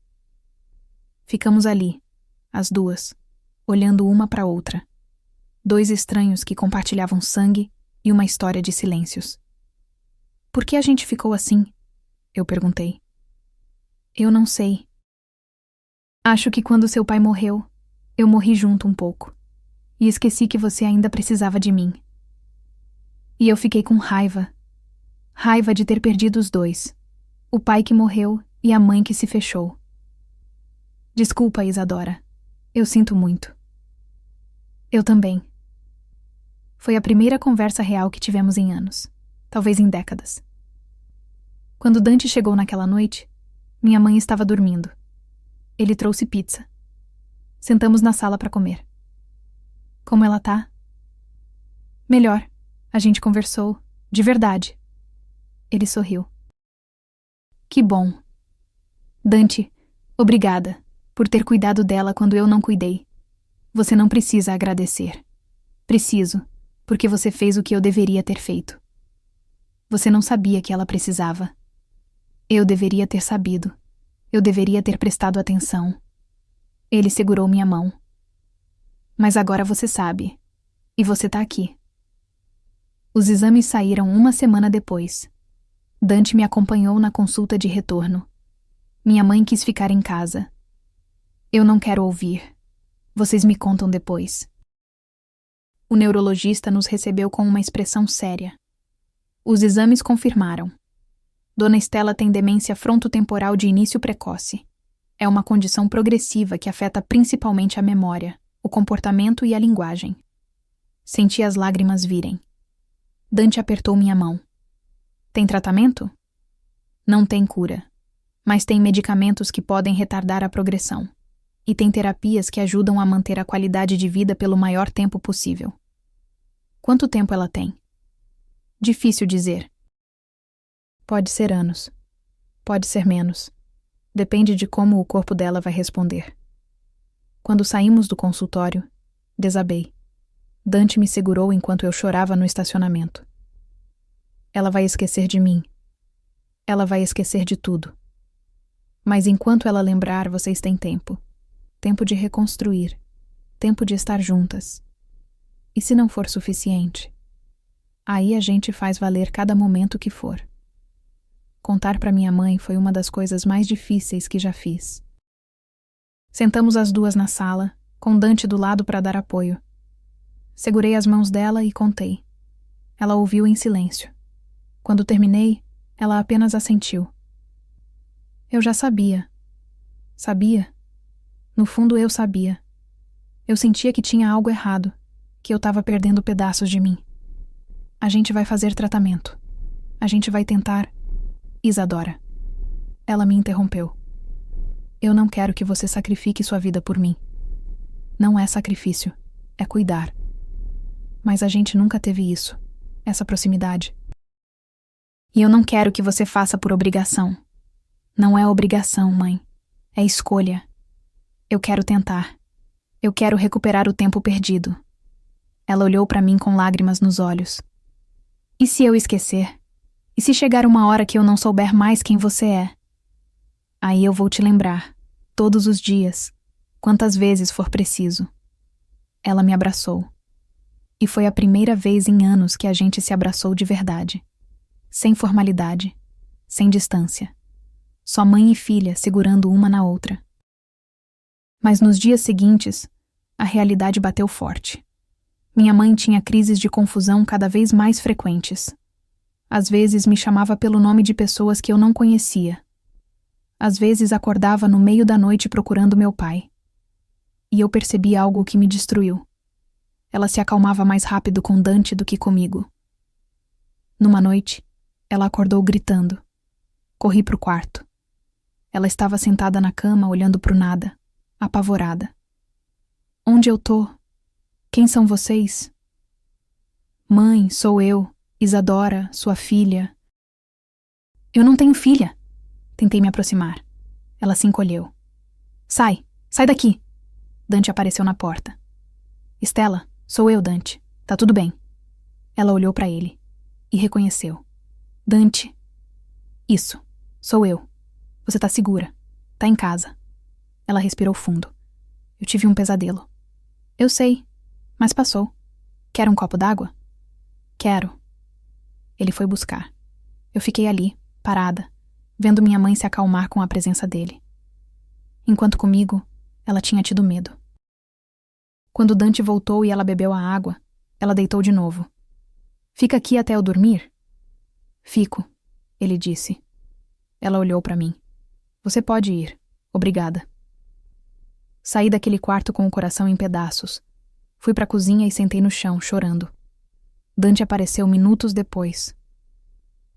Ficamos ali, as duas, olhando uma para outra. Dois estranhos que compartilhavam sangue e uma história de silêncios. Por que a gente ficou assim? Eu perguntei. Eu não sei. Acho que quando seu pai morreu, eu morri junto um pouco. E esqueci que você ainda precisava de mim. E eu fiquei com raiva. Raiva de ter perdido os dois. O pai que morreu e a mãe que se fechou. Desculpa, Isadora. Eu sinto muito. Eu também. Foi a primeira conversa real que tivemos em anos. Talvez em décadas. Quando Dante chegou naquela noite, minha mãe estava dormindo. Ele trouxe pizza. Sentamos na sala para comer. Como ela tá? Melhor. A gente conversou. De verdade. Ele sorriu. Que bom. Dante, obrigada por ter cuidado dela quando eu não cuidei. Você não precisa agradecer. Preciso, porque você fez o que eu deveria ter feito. Você não sabia que ela precisava. Eu deveria ter sabido. Eu deveria ter prestado atenção. Ele segurou minha mão. Mas agora você sabe. E você tá aqui. Os exames saíram uma semana depois. Dante me acompanhou na consulta de retorno. Minha mãe quis ficar em casa. Eu não quero ouvir. Vocês me contam depois. O neurologista nos recebeu com uma expressão séria. Os exames confirmaram. Dona Estela tem demência frontotemporal de início precoce. É uma condição progressiva que afeta principalmente a memória, o comportamento e a linguagem. Senti as lágrimas virem. Dante apertou minha mão. Tem tratamento? Não tem cura, mas tem medicamentos que podem retardar a progressão. E tem terapias que ajudam a manter a qualidade de vida pelo maior tempo possível. Quanto tempo ela tem? Difícil dizer. Pode ser anos. Pode ser menos. Depende de como o corpo dela vai responder. Quando saímos do consultório, desabei. Dante me segurou enquanto eu chorava no estacionamento. Ela vai esquecer de mim. Ela vai esquecer de tudo. Mas enquanto ela lembrar, vocês têm tempo. Tempo de reconstruir. Tempo de estar juntas. E se não for suficiente? Aí a gente faz valer cada momento que for. Contar para minha mãe foi uma das coisas mais difíceis que já fiz. Sentamos as duas na sala, com Dante do lado para dar apoio. Segurei as mãos dela e contei. Ela ouviu em silêncio. Quando terminei, ela apenas assentiu. Eu já sabia. Sabia? No fundo eu sabia. Eu sentia que tinha algo errado, que eu estava perdendo pedaços de mim. A gente vai fazer tratamento. A gente vai tentar... Isadora. Ela me interrompeu. Eu não quero que você sacrifique sua vida por mim. Não é sacrifício, é cuidar. Mas a gente nunca teve isso, essa proximidade. E eu não quero que você faça por obrigação. Não é obrigação, mãe. É escolha. Eu quero tentar. Eu quero recuperar o tempo perdido. Ela olhou para mim com lágrimas nos olhos. E se eu esquecer? E se chegar uma hora que eu não souber mais quem você é? Aí eu vou te lembrar, todos os dias, quantas vezes for preciso. Ela me abraçou. E foi a primeira vez em anos que a gente se abraçou de verdade. Sem formalidade, sem distância. Só mãe e filha segurando uma na outra. Mas nos dias seguintes, a realidade bateu forte. Minha mãe tinha crises de confusão cada vez mais frequentes. Às vezes me chamava pelo nome de pessoas que eu não conhecia. Às vezes acordava no meio da noite procurando meu pai. E eu percebi algo que me destruiu. Ela se acalmava mais rápido com Dante do que comigo. Numa noite, ela acordou gritando. Corri pro quarto. Ela estava sentada na cama olhando pro nada, apavorada. Onde eu tô? Quem são vocês? Mãe, sou eu. Isadora, sua filha. Eu não tenho filha. Tentei me aproximar. Ela se encolheu. Sai! Sai daqui! Dante apareceu na porta. Estela, sou eu, Dante. Tá tudo bem. Ela olhou para ele e reconheceu. Dante. Isso, sou eu. Você tá segura. Tá em casa. Ela respirou fundo. Eu tive um pesadelo. Eu sei, mas passou. Quer um copo d'água? Quero. Ele foi buscar. Eu fiquei ali, parada, vendo minha mãe se acalmar com a presença dele. Enquanto comigo, ela tinha tido medo. Quando Dante voltou e ela bebeu a água, ela deitou de novo. Fica aqui até eu dormir? Fico, ele disse. Ela olhou para mim. Você pode ir. Obrigada. Saí daquele quarto com o coração em pedaços. Fui para a cozinha e sentei no chão, chorando. Dante apareceu minutos depois.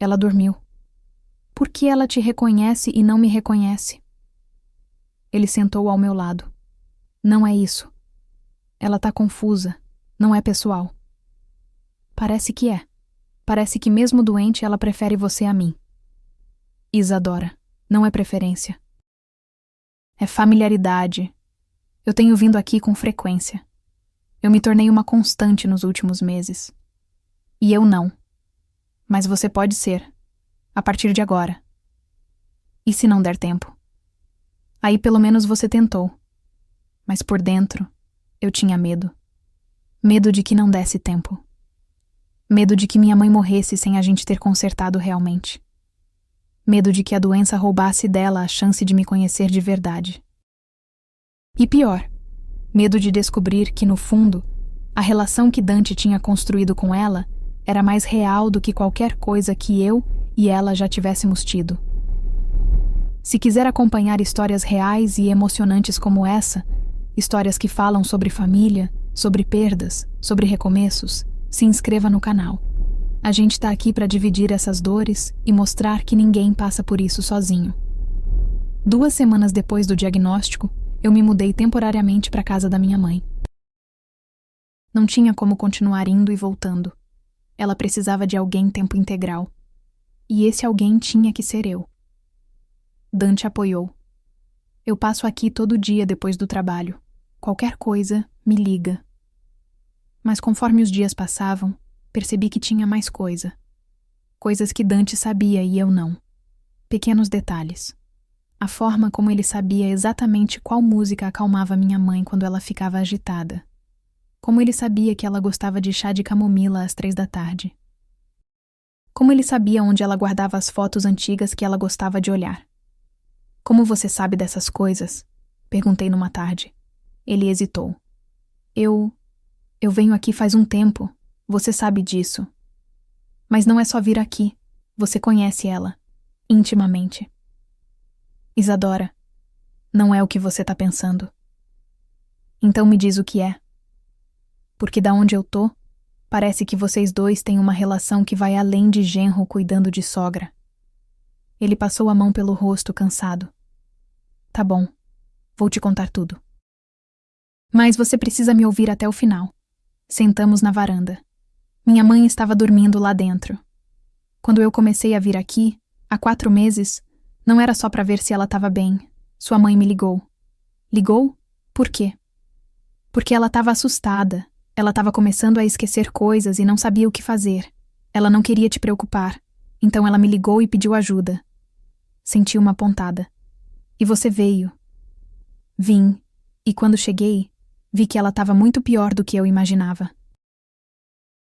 Ela dormiu. Por que ela te reconhece e não me reconhece? Ele sentou ao meu lado. Não é isso. Ela tá confusa. Não é pessoal. Parece que é. Parece que mesmo doente ela prefere você a mim. Isadora, não é preferência. É familiaridade. Eu tenho vindo aqui com frequência. Eu me tornei uma constante nos últimos meses. E eu não. Mas você pode ser. A partir de agora. E se não der tempo? Aí pelo menos você tentou. Mas por dentro, eu tinha medo. Medo de que não desse tempo. Medo de que minha mãe morresse sem a gente ter consertado realmente. Medo de que a doença roubasse dela a chance de me conhecer de verdade. E pior, medo de descobrir que, no fundo, a relação que Dante tinha construído com ela era mais real do que qualquer coisa que eu e ela já tivéssemos tido. Se quiser acompanhar histórias reais e emocionantes como essa, histórias que falam sobre família, sobre perdas, sobre recomeços, se inscreva no canal. A gente tá aqui para dividir essas dores e mostrar que ninguém passa por isso sozinho. 2 semanas depois do diagnóstico, eu me mudei temporariamente para a casa da minha mãe. Não tinha como continuar indo e voltando. Ela precisava de alguém tempo integral. E esse alguém tinha que ser eu. Dante apoiou. Eu passo aqui todo dia depois do trabalho. Qualquer coisa, me liga. Mas conforme os dias passavam, percebi que tinha mais coisa. Coisas que Dante sabia e eu não. Pequenos detalhes. A forma como ele sabia exatamente qual música acalmava minha mãe quando ela ficava agitada. Como ele sabia que ela gostava de chá de camomila às 3 da tarde. Como ele sabia onde ela guardava as fotos antigas que ela gostava de olhar. Como você sabe dessas coisas? Perguntei numa tarde. Ele hesitou. Eu venho aqui faz um tempo. Você sabe disso. Mas não é só vir aqui. Você conhece ela. Intimamente. Isadora, não é o que você tá pensando. Então me diz o que é. Porque da onde eu tô, parece que vocês dois têm uma relação que vai além de genro cuidando de sogra. Ele passou a mão pelo rosto, cansado. Tá bom, vou te contar tudo. Mas você precisa me ouvir até o final. Sentamos na varanda. Minha mãe estava dormindo lá dentro. Quando eu comecei a vir aqui, há 4 meses, não era só para ver se ela estava bem. Sua mãe me ligou. Ligou? Por quê? Porque ela estava assustada. Ela estava começando a esquecer coisas e não sabia o que fazer. Ela não queria te preocupar. Então ela me ligou e pediu ajuda. Senti uma pontada. E você veio. Vim. E quando cheguei, vi que ela estava muito pior do que eu imaginava.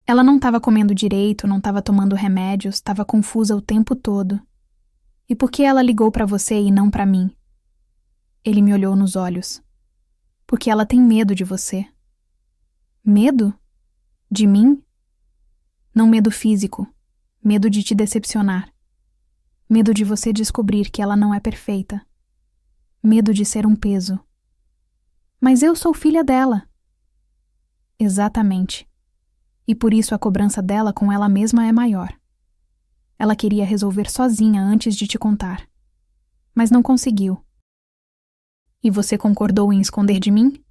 Ela não estava comendo direito, não estava tomando remédios, estava confusa o tempo todo. E por que ela ligou para você e não para mim? Ele me olhou nos olhos. Porque ela tem medo de você. Medo? De mim? Não medo físico. Medo de te decepcionar. Medo de você descobrir que ela não é perfeita. Medo de ser um peso. Mas eu sou filha dela. Exatamente. E por isso a cobrança dela com ela mesma é maior. Ela queria resolver sozinha antes de te contar. Mas não conseguiu. E você concordou em esconder de mim?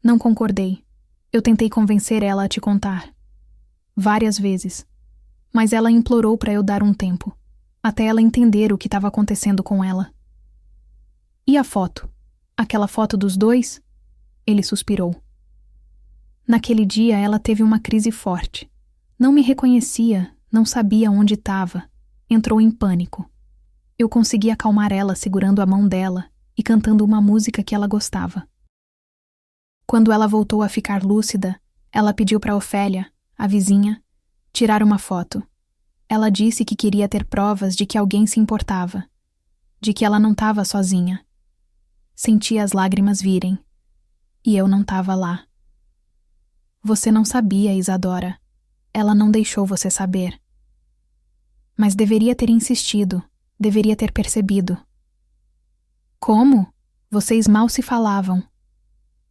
Não concordei. Eu tentei convencer ela a te contar. Várias vezes. Mas ela implorou para eu dar um tempo, até ela entender o que estava acontecendo com ela. E a foto? Aquela foto dos dois? Ele suspirou. Naquele dia ela teve uma crise forte. Não me reconhecia, não sabia onde estava. Entrou em pânico. Eu consegui acalmar ela segurando a mão dela e cantando uma música que ela gostava. Quando ela voltou a ficar lúcida, ela pediu para Ofélia, a vizinha, tirar uma foto. Ela disse que queria ter provas de que alguém se importava, de que ela não estava sozinha. Senti as lágrimas virem, e eu não estava lá. Você não sabia, Isadora. Ela não deixou você saber. Mas deveria ter insistido, deveria ter percebido. Como? Vocês mal se falavam.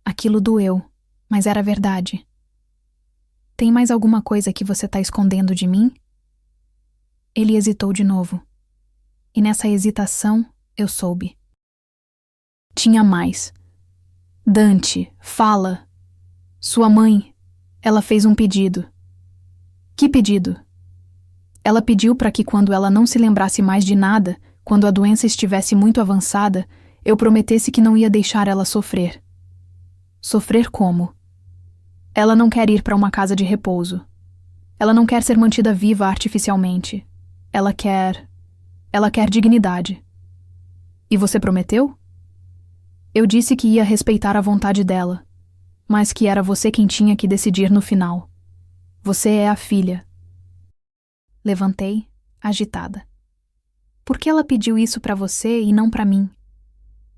Aquilo doeu, mas era verdade. Tem mais alguma coisa que você está escondendo de mim? Ele hesitou de novo. E nessa hesitação, eu soube. Tinha mais. Dante, fala. Sua mãe, ela fez um pedido. Que pedido? Ela pediu para que quando ela não se lembrasse mais de nada, quando a doença estivesse muito avançada, eu prometesse que não ia deixar ela sofrer. Sofrer como? Ela não quer ir para uma casa de repouso. Ela não quer ser mantida viva artificialmente. Ela quer dignidade. E você prometeu? Eu disse que ia respeitar a vontade dela, mas que era você quem tinha que decidir no final. Você é a filha. Levantei, agitada. Por que ela pediu isso para você e não para mim?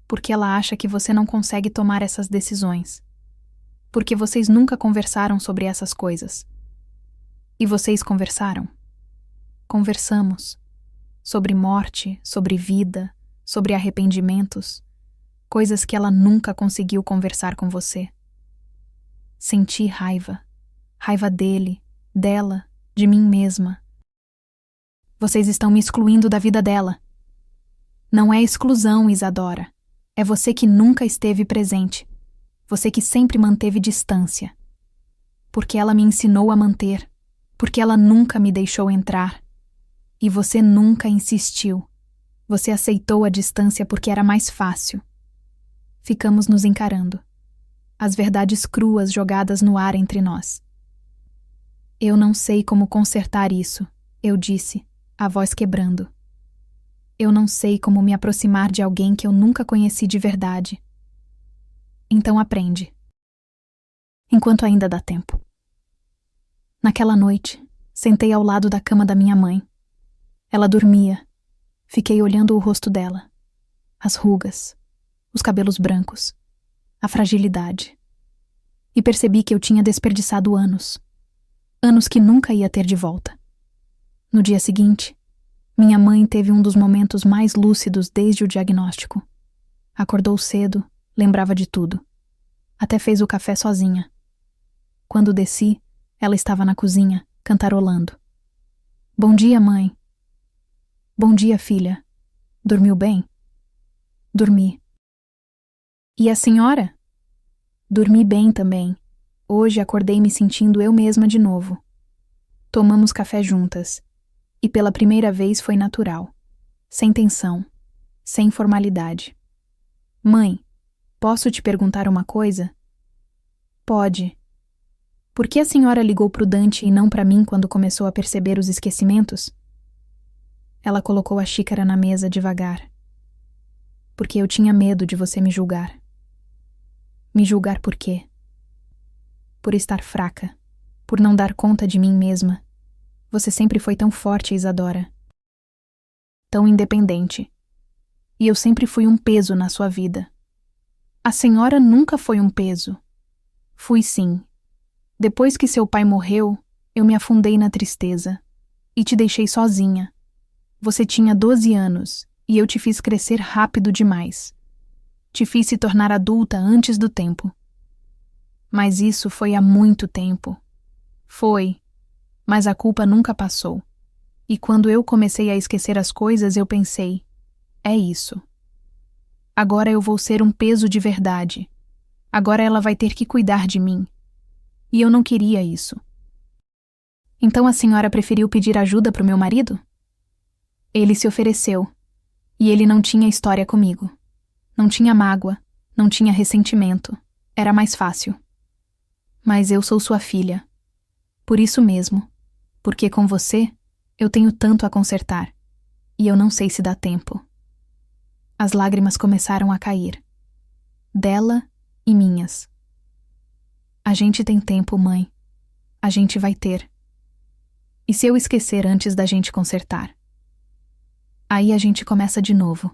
Porque ela acha que você não consegue tomar essas decisões. Porque vocês nunca conversaram sobre essas coisas. E vocês conversaram? Conversamos. Sobre morte, sobre vida, sobre arrependimentos. Coisas que ela nunca conseguiu conversar com você. Senti raiva. Raiva dele, dela, de mim mesma. Vocês estão me excluindo da vida dela. Não é exclusão, Isadora. É você que nunca esteve presente. Você que sempre manteve distância. Porque ela me ensinou a manter. Porque ela nunca me deixou entrar. E você nunca insistiu. Você aceitou a distância porque era mais fácil. Ficamos nos encarando. As verdades cruas jogadas no ar entre nós. Eu não sei como consertar isso, eu disse, a voz quebrando. Eu não sei como me aproximar de alguém que eu nunca conheci de verdade. Então aprende. Enquanto ainda dá tempo. Naquela noite, sentei ao lado da cama da minha mãe. Ela dormia. Fiquei olhando o rosto dela. As rugas, os cabelos brancos, a fragilidade. E percebi que eu tinha desperdiçado anos. Anos que nunca ia ter de volta. No dia seguinte, minha mãe teve um dos momentos mais lúcidos desde o diagnóstico. Acordou cedo, lembrava de tudo. Até fez o café sozinha. Quando desci, ela estava na cozinha, cantarolando. Bom dia, mãe. Bom dia, filha. Dormiu bem? Dormi. E a senhora? Dormi bem também. Hoje acordei me sentindo eu mesma de novo. Tomamos café juntas. E pela primeira vez foi natural. Sem tensão. Sem formalidade. Mãe, posso te perguntar uma coisa? Pode. Por que a senhora ligou pro Dante e não para mim quando começou a perceber os esquecimentos? Ela colocou a xícara na mesa devagar. Porque eu tinha medo de você me julgar. Me julgar por quê? Por estar fraca. Por não dar conta de mim mesma. Você sempre foi tão forte, Isadora. Tão independente. E eu sempre fui um peso na sua vida. A senhora nunca foi um peso. Fui sim. Depois que seu pai morreu, eu me afundei na tristeza. E te deixei sozinha. Você tinha 12 anos, e eu te fiz crescer rápido demais. Te fiz se tornar adulta antes do tempo. Mas isso foi há muito tempo. Foi, mas a culpa nunca passou. E quando eu comecei a esquecer as coisas, eu pensei, é isso. Agora eu vou ser um peso de verdade. Agora ela vai ter que cuidar de mim. E eu não queria isso. Então a senhora preferiu pedir ajuda para o meu marido? Ele se ofereceu, e ele não tinha história comigo. Não tinha mágoa, não tinha ressentimento. Era mais fácil. Mas eu sou sua filha. Por isso mesmo, porque com você eu tenho tanto a consertar, e eu não sei se dá tempo. As lágrimas começaram a cair. Dela e minhas. A gente tem tempo, mãe. A gente vai ter. E se eu esquecer antes da gente consertar? Aí a gente começa de novo.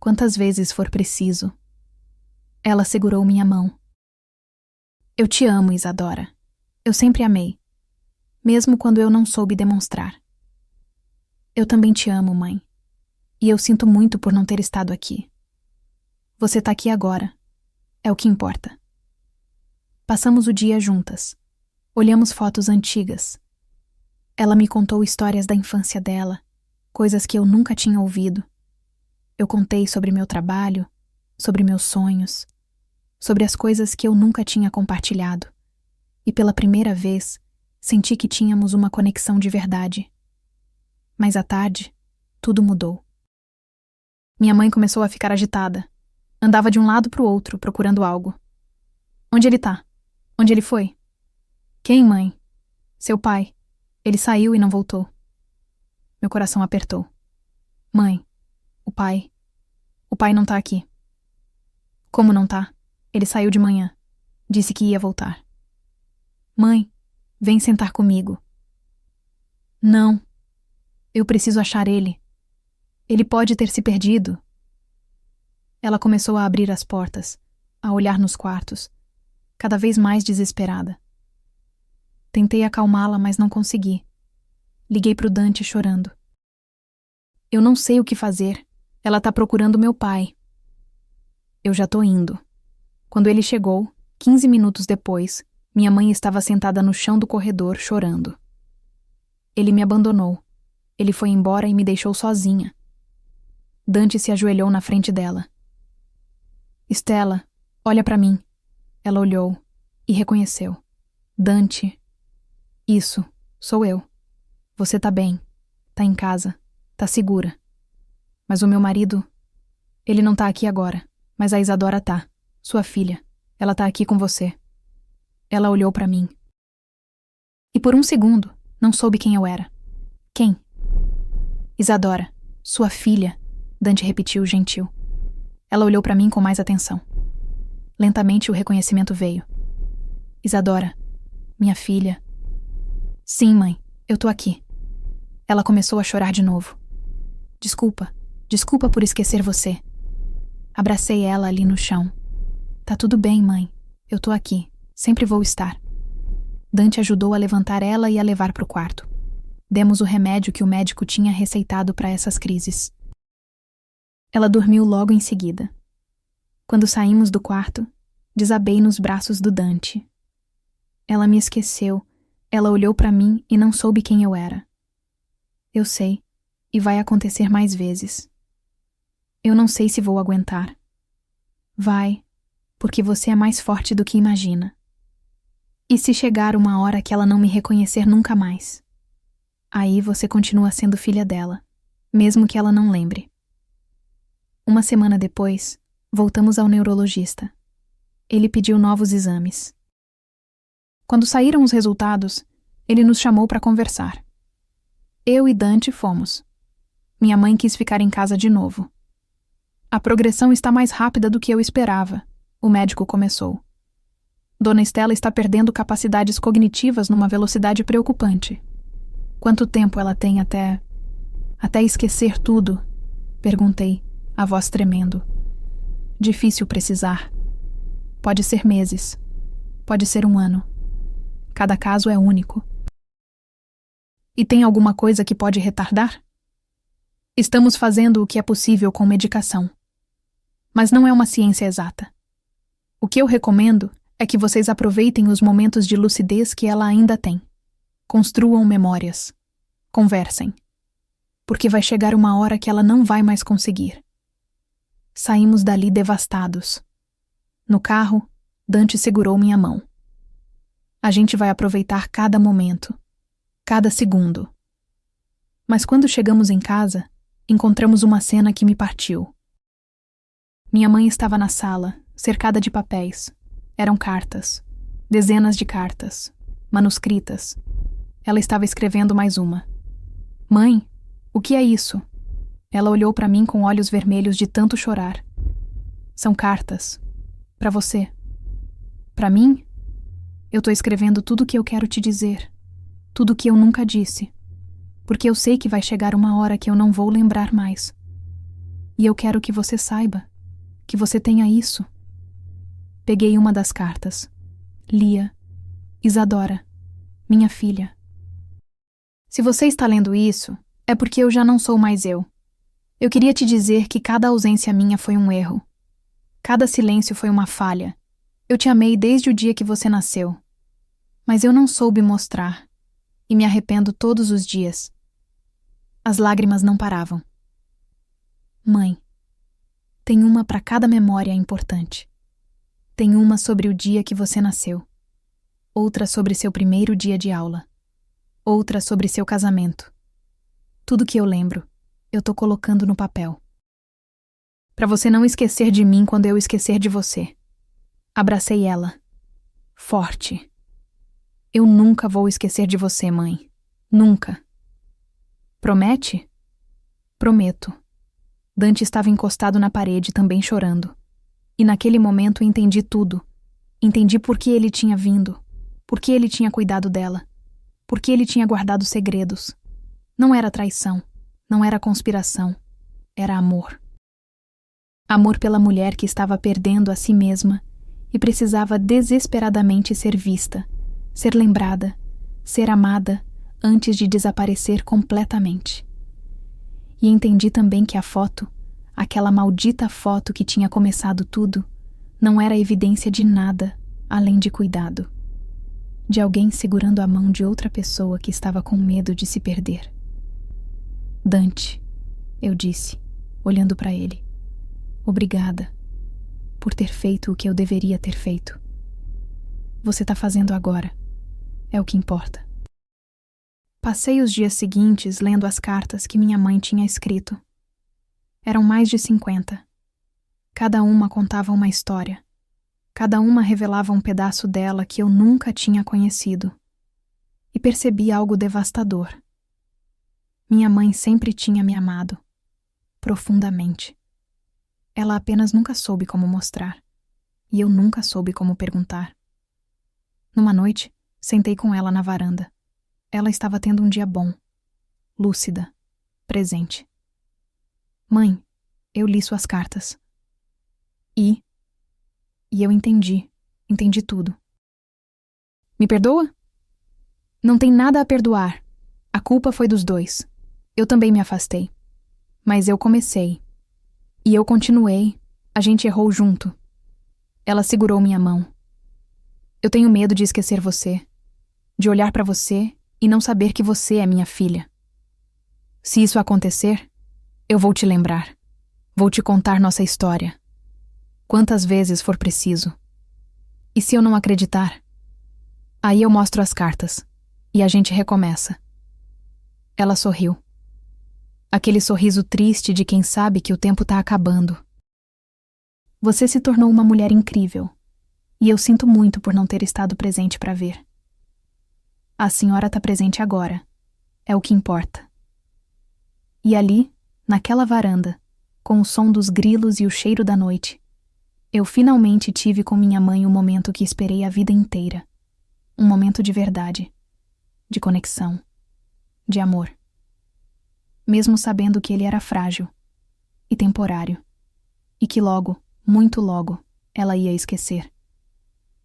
Quantas vezes for preciso. Ela segurou minha mão. Eu te amo, Isadora. Eu sempre amei. Mesmo quando eu não soube demonstrar. Eu também te amo, mãe. E eu sinto muito por não ter estado aqui. Você tá aqui agora. É o que importa. Passamos o dia juntas. Olhamos fotos antigas. Ela me contou histórias da infância dela, coisas que eu nunca tinha ouvido. Eu contei sobre meu trabalho, sobre meus sonhos, sobre as coisas que eu nunca tinha compartilhado. E pela primeira vez, senti que tínhamos uma conexão de verdade. Mas à tarde, tudo mudou. Minha mãe começou a ficar agitada. Andava de um lado para o outro, procurando algo. Onde ele tá? Onde ele foi? Quem, mãe? Seu pai. Ele saiu e não voltou. Meu coração apertou. Mãe, o pai não tá aqui. Como não tá? Ele saiu de manhã. Disse que ia voltar. Mãe, vem sentar comigo. Não. Eu preciso achar ele. Ele pode ter se perdido. Ela começou a abrir as portas, a olhar nos quartos, cada vez mais desesperada. Tentei acalmá-la, mas não consegui. Liguei pro Dante chorando. Eu não sei o que fazer. Ela tá procurando meu pai. Eu já tô indo. Quando ele chegou, 15 minutos depois, minha mãe estava sentada no chão do corredor, chorando. Ele me abandonou. Ele foi embora e me deixou sozinha. Dante se ajoelhou na frente dela. Stella, olha pra mim. Ela olhou e reconheceu. Dante. Isso, sou eu. Você tá bem. Tá em casa. Tá segura. Mas o meu marido... Ele não tá aqui agora, mas a Isadora tá. Sua filha. Ela tá aqui com você. Ela olhou pra mim. E por um segundo, não soube quem eu era. Quem? Isadora. Sua filha. Dante repetiu, gentil. Ela olhou pra mim com mais atenção. Lentamente o reconhecimento veio. Isadora. Minha filha. Sim, mãe. Eu tô aqui. Ela começou a chorar de novo. Desculpa. Desculpa por esquecer você. Abracei ela ali no chão. Tá tudo bem, mãe. Eu tô aqui. Sempre vou estar. Dante ajudou a levantar ela e a levar pro quarto. Demos o remédio que o médico tinha receitado para essas crises. Ela dormiu logo em seguida. Quando saímos do quarto, desabei nos braços do Dante. Ela me esqueceu. Ela olhou para mim e não soube quem eu era. Eu sei, e vai acontecer mais vezes. Eu não sei se vou aguentar. Vai, porque você é mais forte do que imagina. E se chegar uma hora que ela não me reconhecer nunca mais? Aí você continua sendo filha dela, mesmo que ela não lembre. Uma semana depois, voltamos ao neurologista. Ele pediu novos exames. Quando saíram os resultados, ele nos chamou para conversar. Eu e Dante fomos. Minha mãe quis ficar em casa de novo. A progressão está mais rápida do que eu esperava, o médico começou. Dona Stella está perdendo capacidades cognitivas numa velocidade preocupante. Quanto tempo ela tem até esquecer tudo? Perguntei, a voz tremendo. Difícil precisar. Pode ser meses. Pode ser um ano. Cada caso é único. E tem alguma coisa que pode retardar? Estamos fazendo o que é possível com medicação. Mas não é uma ciência exata. O que eu recomendo é que vocês aproveitem os momentos de lucidez que ela ainda tem. Construam memórias. Conversem. Porque vai chegar uma hora que ela não vai mais conseguir. Saímos dali devastados. No carro, Dante segurou minha mão. A gente vai aproveitar cada momento. cada segundo. Mas quando chegamos em casa, encontramos uma cena que me partiu. Minha mãe estava na sala, cercada de papéis. Eram cartas, dezenas de cartas, manuscritas. Ela estava escrevendo mais uma. Mãe, o que é isso? Ela olhou para mim com olhos vermelhos de tanto chorar. São cartas. Para você. Para mim? Eu tô escrevendo tudo o que eu quero te dizer. Tudo o que eu nunca disse. Porque eu sei que vai chegar uma hora que eu não vou lembrar mais. E eu quero que você saiba. Que você tenha isso. Peguei uma das cartas. Lia. Isadora. Minha filha. Se você está lendo isso, é porque eu já não sou mais eu. Eu queria te dizer que cada ausência minha foi um erro. Cada silêncio foi uma falha. Eu te amei desde o dia que você nasceu. Mas eu não soube mostrar. E me arrependo todos os dias. As lágrimas não paravam. Mãe, tem uma para cada memória importante. Tem uma sobre o dia que você nasceu. Outra sobre seu primeiro dia de aula. Outra sobre seu casamento. Tudo que eu lembro, eu tô colocando no papel. Para você não esquecer de mim quando eu esquecer de você. Abracei ela. Forte. Eu nunca vou esquecer de você, mãe. Nunca. Promete? Prometo. Dante estava encostado na parede, também chorando. E naquele momento entendi tudo. Entendi por que ele tinha vindo. Por que ele tinha cuidado dela. Por que ele tinha guardado segredos. Não era traição. Não era conspiração. Era amor. Amor pela mulher que estava perdendo a si mesma e precisava desesperadamente ser vista, ser lembrada, ser amada antes de desaparecer completamente. E entendi também que a foto, aquela maldita foto que tinha começado tudo, não era evidência de nada além de cuidado. De alguém segurando a mão de outra pessoa que estava com medo de se perder. Dante, eu disse, olhando para ele. Obrigada por ter feito o que eu deveria ter feito. Você está fazendo agora. É o que importa. Passei os dias seguintes lendo as cartas que minha mãe tinha escrito. Eram mais de 50. Cada uma contava uma história. Cada uma revelava um pedaço dela que eu nunca tinha conhecido. E percebi algo devastador. Minha mãe sempre tinha me amado. Profundamente. Ela apenas nunca soube como mostrar. E eu nunca soube como perguntar. Numa noite, sentei com ela na varanda. Ela estava tendo um dia bom. Lúcida. Presente. Mãe, eu li suas cartas. E eu entendi. Entendi tudo. Me perdoa? Não tem nada a perdoar. A culpa foi dos dois. Eu também me afastei. Mas eu comecei. E eu continuei. A gente errou junto. Ela segurou minha mão. Eu tenho medo de esquecer você. De olhar para você e não saber que você é minha filha. Se isso acontecer, eu vou te lembrar. Vou te contar nossa história. Quantas vezes for preciso. E se eu não acreditar? Aí eu mostro as cartas. E a gente recomeça. Ela sorriu. Aquele sorriso triste de quem sabe que o tempo tá acabando. Você se tornou uma mulher incrível. E eu sinto muito por não ter estado presente para ver. A senhora tá presente agora. É o que importa. E ali, naquela varanda, com o som dos grilos e o cheiro da noite, eu finalmente tive com minha mãe o momento que esperei a vida inteira. Um momento de verdade, de conexão, de amor. Mesmo sabendo que ele era frágil e temporário, e que logo, muito logo, ela ia esquecer.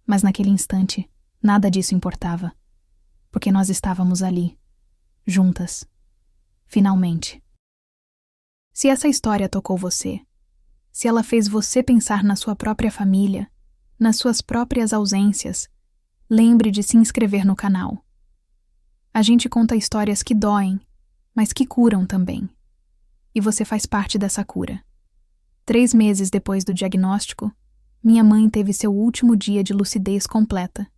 Mas naquele instante, nada disso importava, porque nós estávamos ali, juntas, finalmente. Se essa história tocou você, se ela fez você pensar na sua própria família, nas suas próprias ausências, lembre de se inscrever no canal. A gente conta histórias que doem, mas que curam também. E você faz parte dessa cura. 3 meses depois do diagnóstico, minha mãe teve seu último dia de lucidez completa.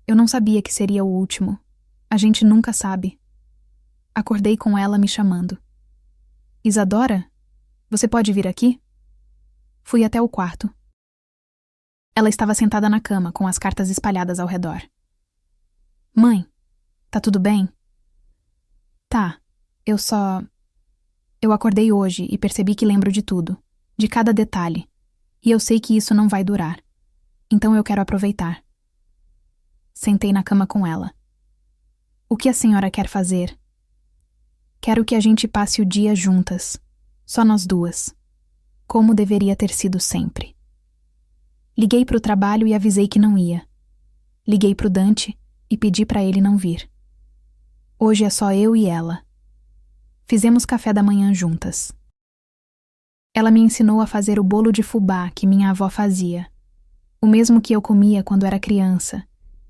Eu não sabia que seria o último. A gente nunca sabe. Acordei com ela me chamando. Isadora? Você pode vir aqui? Fui até o quarto. Ela estava sentada na cama, com as cartas espalhadas ao redor. Mãe, tá tudo bem? Tá, Eu acordei hoje e percebi que lembro de tudo, de cada detalhe, e eu sei que isso não vai durar. Então eu quero aproveitar. Sentei na cama com ela. O que a senhora quer fazer? Quero que a gente passe o dia juntas, só nós duas, como deveria ter sido sempre. Liguei pro trabalho e avisei que não ia. Liguei pro Dante e pedi pra ele não vir. Hoje é só eu e ela. Fizemos café da manhã juntas. Ela me ensinou a fazer o bolo de fubá que minha avó fazia, o mesmo que eu comia quando era criança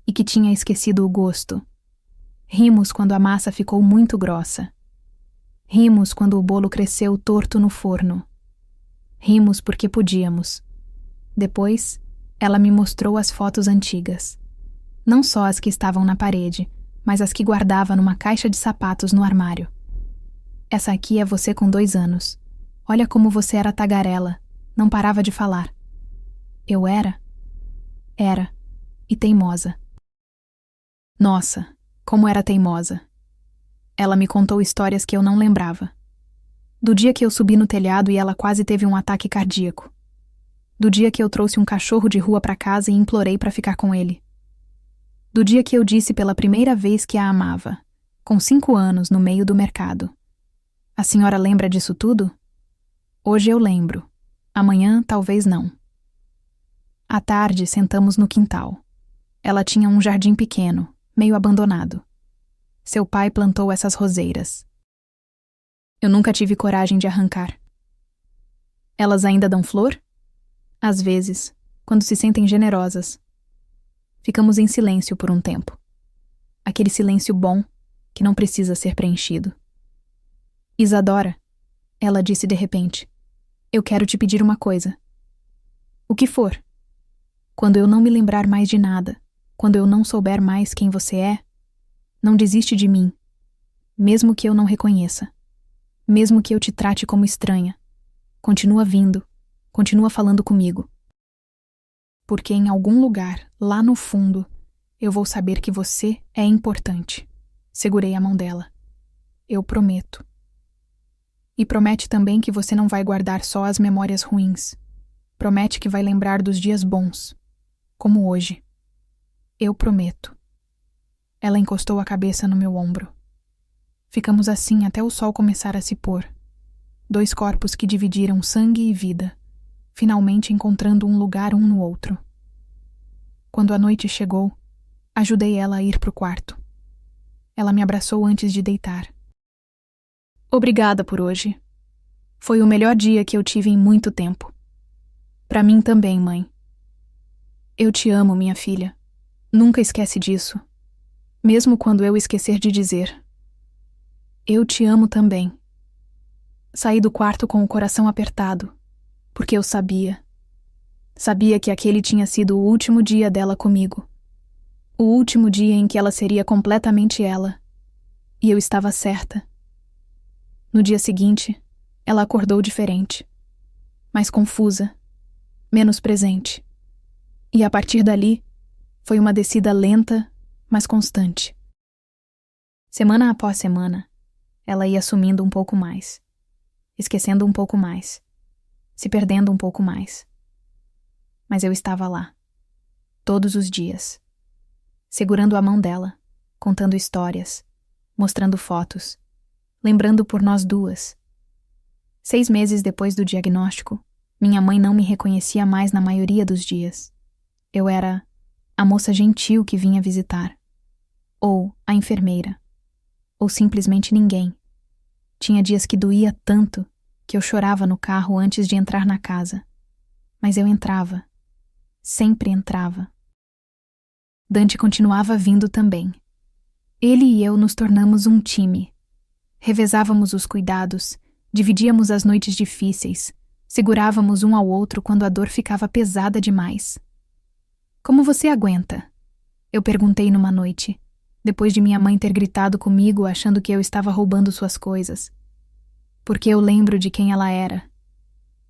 e que tinha esquecido o gosto. Rimos quando a massa ficou muito grossa. Rimos quando o bolo cresceu torto no forno. Rimos porque podíamos. Depois, ela me mostrou as fotos antigas. Não só as que estavam na parede, mas as que guardava numa caixa de sapatos no armário. Essa aqui é você com 2 anos. Olha como você era tagarela, não parava de falar. Eu era? Era. E teimosa. Nossa, como era teimosa. Ela me contou histórias que eu não lembrava. Do dia que eu subi no telhado e ela quase teve um ataque cardíaco. Do dia que eu trouxe um cachorro de rua para casa e implorei para ficar com ele. Do dia que eu disse pela primeira vez que a amava, com 5 anos no meio do mercado. A senhora lembra disso tudo? Hoje eu lembro. Amanhã, talvez não. À tarde, sentamos no quintal. Ela tinha um jardim pequeno, meio abandonado. Seu pai plantou essas roseiras. Eu nunca tive coragem de arrancar. Elas ainda dão flor? Às vezes, quando se sentem generosas. Ficamos em silêncio por um tempo. Aquele silêncio bom, que não precisa ser preenchido. Isadora, ela disse de repente, eu quero te pedir uma coisa. O que for? Quando eu não me lembrar mais de nada, quando eu não souber mais quem você é, não desiste de mim, mesmo que eu não reconheça, mesmo que eu te trate como estranha. Continua vindo, continua falando comigo. Porque em algum lugar, lá no fundo, eu vou saber que você é importante. Segurei a mão dela. Eu prometo. E promete também que você não vai guardar só as memórias ruins. Promete que vai lembrar dos dias bons, como hoje. Eu prometo. Ela encostou a cabeça no meu ombro. Ficamos assim até o sol começar a se pôr. 2 corpos que dividiram sangue e vida, finalmente encontrando um lugar um no outro. Quando a noite chegou, ajudei ela a ir pro quarto. Ela me abraçou antes de deitar. Obrigada por hoje. Foi o melhor dia que eu tive em muito tempo. Pra mim também, mãe. Eu te amo, minha filha. Nunca esquece disso. Mesmo quando eu esquecer de dizer. Eu te amo também. Saí do quarto com o coração apertado, porque eu sabia. Sabia que aquele tinha sido o último dia dela comigo. O último dia em que ela seria completamente ela. E eu estava certa. No dia seguinte, ela acordou diferente, mais confusa, menos presente. E a partir dali, foi uma descida lenta, mas constante. Semana após semana, ela ia sumindo um pouco mais, esquecendo um pouco mais, se perdendo um pouco mais. Mas eu estava lá, todos os dias, segurando a mão dela, contando histórias, mostrando fotos, lembrando por nós duas. 6 meses depois do diagnóstico, minha mãe não me reconhecia mais na maioria dos dias. Eu era a moça gentil que vinha visitar, ou a enfermeira, ou simplesmente ninguém. Tinha dias que doía tanto que eu chorava no carro antes de entrar na casa. Mas eu entrava, sempre entrava. Dante continuava vindo também. Ele e eu nos tornamos um time. Revezávamos os cuidados, dividíamos as noites difíceis, segurávamos um ao outro quando a dor ficava pesada demais. Como você aguenta? Eu perguntei numa noite. depois de minha mãe ter gritado comigo achando que eu estava roubando suas coisas. Porque eu lembro de quem ela era.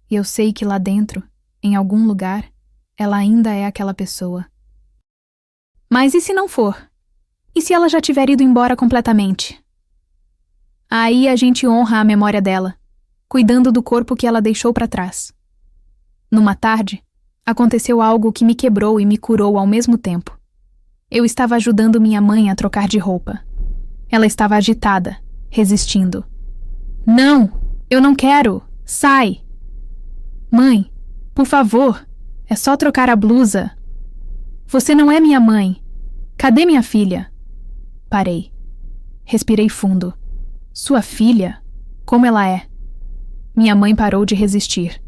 E eu sei que lá dentro, em algum lugar, ela ainda é aquela pessoa. Mas e se não for? E se ela já tiver ido embora completamente? Aí a gente honra a memória dela, cuidando do corpo que ela deixou para trás. Numa tarde, aconteceu algo que me quebrou e me curou ao mesmo tempo. Eu estava ajudando minha mãe a trocar de roupa. Ela estava agitada, resistindo. Não, eu não quero. Sai! Mãe, por favor, é só trocar a blusa. Você não é minha mãe. Cadê minha filha? Parei. Respirei fundo. Sua filha? Como ela é? Minha mãe parou de resistir.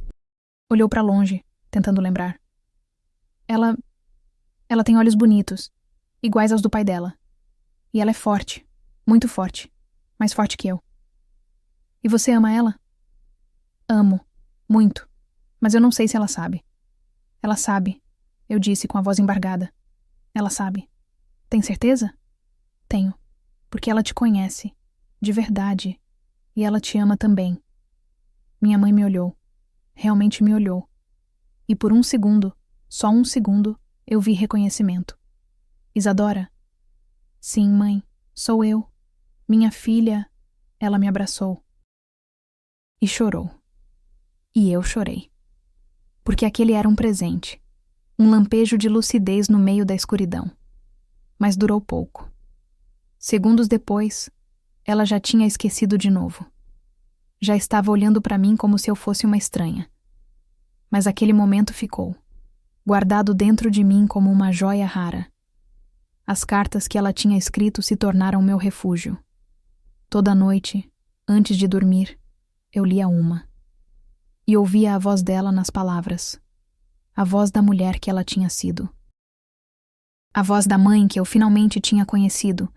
Olhou para longe, tentando lembrar. Ela tem olhos bonitos, iguais aos do pai dela. E ela é forte, muito forte, mais forte que eu. E você ama ela? Amo, muito, mas eu não sei se ela sabe. Ela sabe, eu disse com a voz embargada. Ela sabe. Tem certeza? Tenho, porque ela te conhece, de verdade, e ela te ama também. Minha mãe me olhou, realmente me olhou. E por um segundo, só um segundo, eu vi reconhecimento. Isadora? Sim, mãe, sou eu. Minha filha. Ela me abraçou. E chorou. E eu chorei. Porque aquele era um presente. Um lampejo de lucidez no meio da escuridão. Mas durou pouco. Segundos depois, ela já tinha esquecido de novo. Já estava olhando para mim como se eu fosse uma estranha. Mas aquele momento ficou, guardado dentro de mim como uma joia rara. As cartas que ela tinha escrito se tornaram meu refúgio. Toda noite, antes de dormir, eu lia uma. E ouvia a voz dela nas palavras. A voz da mulher que ela tinha sido. A voz da mãe que eu finalmente tinha conhecido,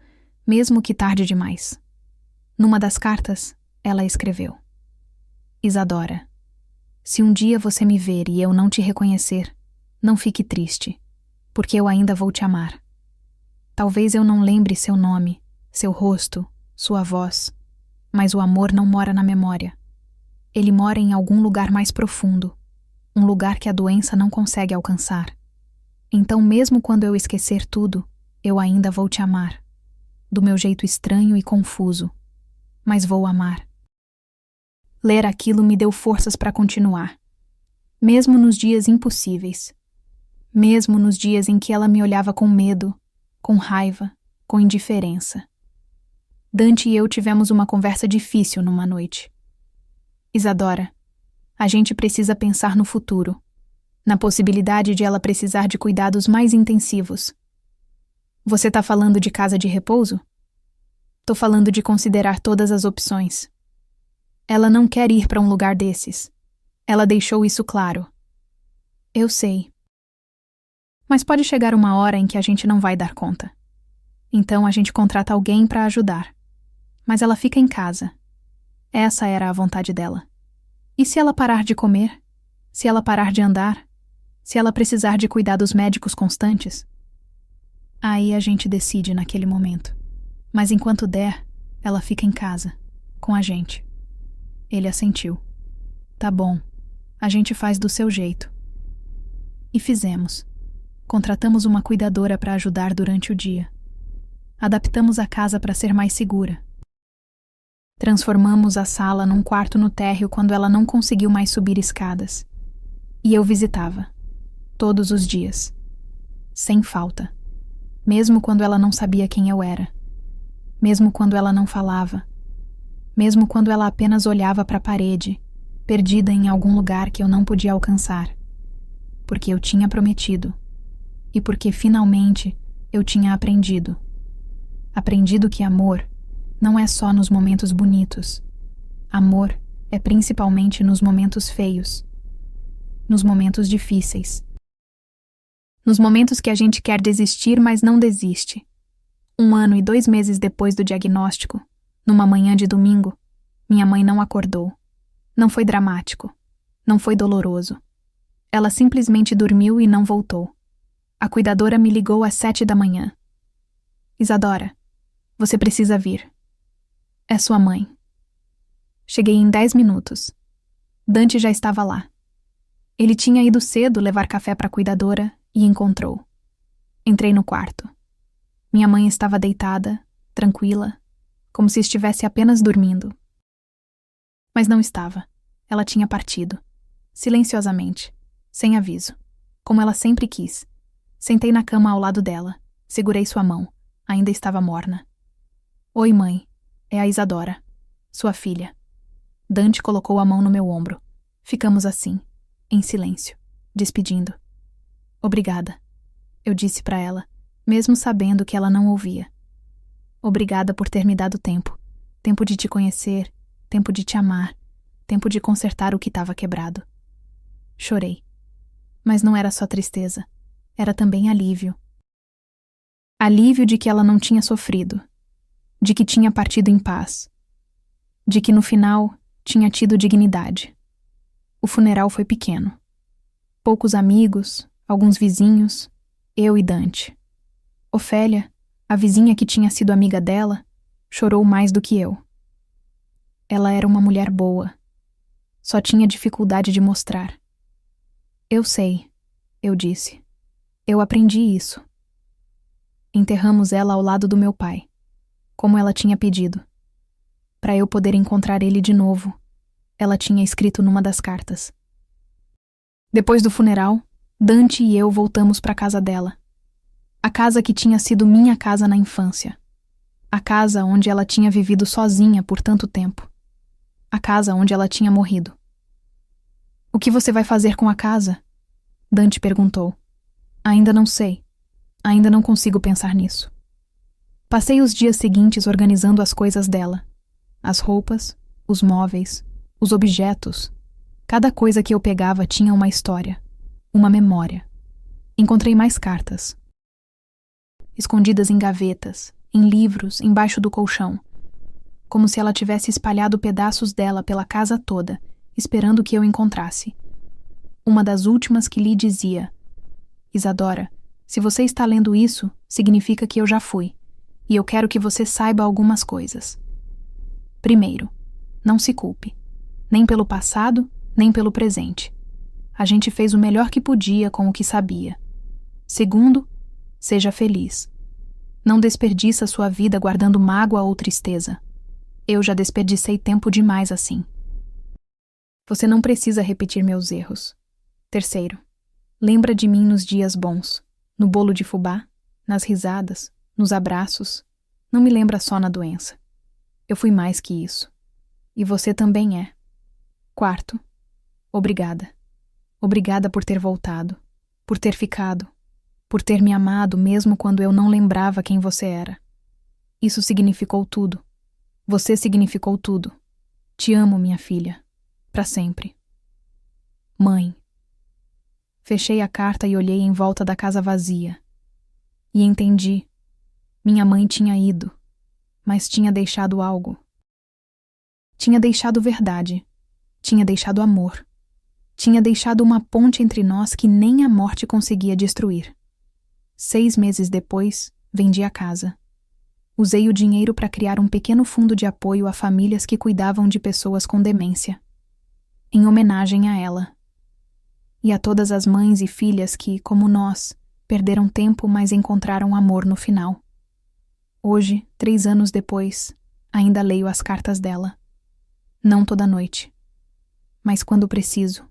mesmo que tarde demais. Numa das cartas, ela escreveu: Isadora, se um dia você me ver e eu não te reconhecer, não fique triste, porque eu ainda vou te amar. Talvez eu não lembre seu nome, seu rosto, sua voz, mas o amor não mora na memória. Ele mora em algum lugar mais profundo, um lugar que a doença não consegue alcançar. Então, mesmo quando eu esquecer tudo, eu ainda vou te amar. Do meu jeito estranho e confuso, mas vou amar. Ler aquilo me deu forças para continuar. Mesmo nos dias impossíveis. Mesmo nos dias em que ela me olhava com medo, com raiva, com indiferença. Dante e eu tivemos uma conversa difícil numa noite. Isadora, a gente precisa pensar no futuro, na possibilidade de ela precisar de cuidados mais intensivos. Você tá falando de casa de repouso? Tô falando de considerar todas as opções. Ela não quer ir para um lugar desses. Ela deixou isso claro. Eu sei. Mas pode chegar uma hora em que a gente não vai dar conta. Então a gente contrata alguém para ajudar. Mas ela fica em casa. Essa era a vontade dela. E se ela parar de comer? Se ela parar de andar? Se ela precisar de cuidados médicos constantes? Aí a gente decide naquele momento. Mas enquanto der, ela fica em casa, com a gente. Ele assentiu. Tá bom, a gente faz do seu jeito. E fizemos. Contratamos uma cuidadora para ajudar durante o dia. Adaptamos a casa para ser mais segura. Transformamos a sala num quarto no térreo quando ela não conseguiu mais subir escadas. E eu visitava. Todos os dias. Sem falta. Mesmo quando ela não sabia quem eu era. Mesmo quando ela não falava. Mesmo quando ela apenas olhava para a parede, perdida em algum lugar que eu não podia alcançar. Porque eu tinha prometido. E porque finalmente eu tinha aprendido. Aprendido que amor não é só nos momentos bonitos. Amor é principalmente nos momentos feios. Nos momentos difíceis. Nos momentos que a gente quer desistir, mas não desiste. 1 ano e 2 meses depois do diagnóstico, numa manhã de domingo, minha mãe não acordou. Não foi dramático. Não foi doloroso. Ela simplesmente dormiu e não voltou. A cuidadora me ligou às 7 da manhã. Isadora, Você precisa vir. É sua mãe. Cheguei em 10 minutos. Dante já estava lá. Ele tinha ido cedo levar café para a cuidadora e encontrou. Entrei no quarto. Minha mãe estava deitada, tranquila, como se estivesse apenas dormindo. Mas não estava. Ela tinha partido. Silenciosamente, sem aviso, como ela sempre quis. Sentei na cama ao lado dela, segurei sua mão. Ainda estava morna. Oi, mãe. É a Isadora, sua filha. Dante colocou a mão no meu ombro. Ficamos assim, em silêncio, despedindo. Obrigada, eu disse para ela, mesmo sabendo que ela não ouvia. Obrigada por ter me dado tempo. Tempo de te conhecer, tempo de te amar, tempo de consertar o que estava quebrado. Chorei. Mas não era só tristeza. Era também alívio. Alívio de que ela não tinha sofrido. De que tinha partido em paz. De que no final tinha tido dignidade. O funeral foi pequeno. Poucos amigos, alguns vizinhos, eu e Dante. Ofélia, a vizinha que tinha sido amiga dela, chorou mais do que eu. Ela era uma mulher boa. Só tinha dificuldade de mostrar. Eu sei, eu disse. Eu aprendi isso. Enterramos ela ao lado do meu pai, como ela tinha pedido. Para eu poder encontrar ele de novo, ela tinha escrito numa das cartas. Depois do funeral, Dante e eu voltamos para a casa dela. A casa que tinha sido minha casa na infância. A casa onde ela tinha vivido sozinha por tanto tempo. A casa onde ela tinha morrido. O que você vai fazer com a casa? Dante perguntou. Ainda não sei. Ainda não consigo pensar nisso. Passei os dias seguintes organizando as coisas dela. As roupas, os móveis, os objetos. Cada coisa que eu pegava tinha uma história, uma memória. Encontrei mais cartas. Escondidas em gavetas, em livros, embaixo do colchão. Como se ela tivesse espalhado pedaços dela pela casa toda, esperando que eu encontrasse. Uma das últimas que lhe dizia: Isadora, se você está lendo isso, significa que eu já fui, e eu quero que você saiba algumas coisas. Primeiro, não se culpe, nem pelo passado, nem pelo presente. A gente fez o melhor que podia com o que sabia. Segundo, seja feliz. Não desperdiça sua vida guardando mágoa ou tristeza. Eu já desperdicei tempo demais assim. Você não precisa repetir meus erros. Terceiro, lembra de mim nos dias bons, no bolo de fubá, nas risadas, nos abraços. Não me lembra só na doença. Eu fui mais que isso. E você também é. Quarto, obrigada. Obrigada por ter voltado, por ter ficado, por ter me amado mesmo quando eu não lembrava quem você era. Isso significou tudo. Você significou tudo. Te amo, minha filha. Para sempre. Mãe. Fechei a carta e olhei em volta da casa vazia. E entendi. Minha mãe tinha ido, mas tinha deixado algo. Tinha deixado verdade. Tinha deixado amor. Tinha deixado uma ponte entre nós que nem a morte conseguia destruir. 6 meses depois, vendi a casa. Usei o dinheiro para criar um pequeno fundo de apoio a famílias que cuidavam de pessoas com demência. Em homenagem a ela. E a todas as mães e filhas que, como nós, perderam tempo, mas encontraram amor no final. Hoje, 3 anos depois, ainda leio as cartas dela. Não toda noite. Mas quando preciso.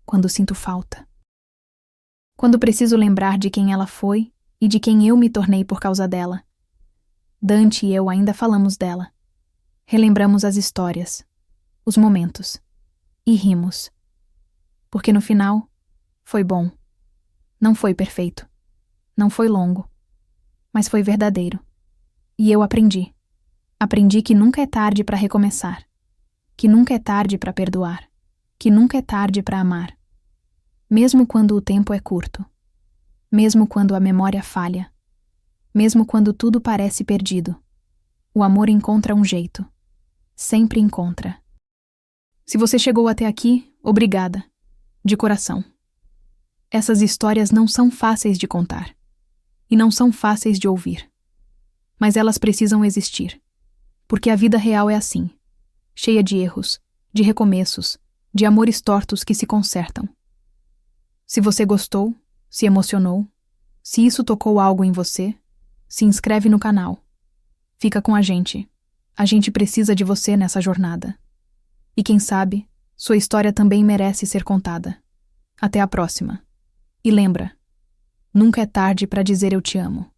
Quando sinto falta. Quando preciso lembrar de quem ela foi e de quem eu me tornei por causa dela. Dante e eu ainda falamos dela. Relembramos as histórias, os momentos. E rimos. Porque no final, foi bom. Não foi perfeito. Não foi longo. Mas foi verdadeiro. E eu aprendi. Aprendi que nunca é tarde para recomeçar. Que nunca é tarde para perdoar. Que nunca é tarde para amar. Mesmo quando o tempo é curto. Mesmo quando a memória falha. Mesmo quando tudo parece perdido. O amor encontra um jeito. Sempre encontra. Se você chegou até aqui, obrigada. De coração. Essas histórias não são fáceis de contar. E não são fáceis de ouvir. Mas elas precisam existir. Porque a vida real é assim, cheia de erros, de recomeços, de amores tortos que se consertam. Se você gostou, se emocionou, se isso tocou algo em você, se inscreve no canal. Fica com a gente. A gente precisa de você nessa jornada. E quem sabe, sua história também merece ser contada. Até a próxima. E lembra, nunca é tarde para dizer eu te amo.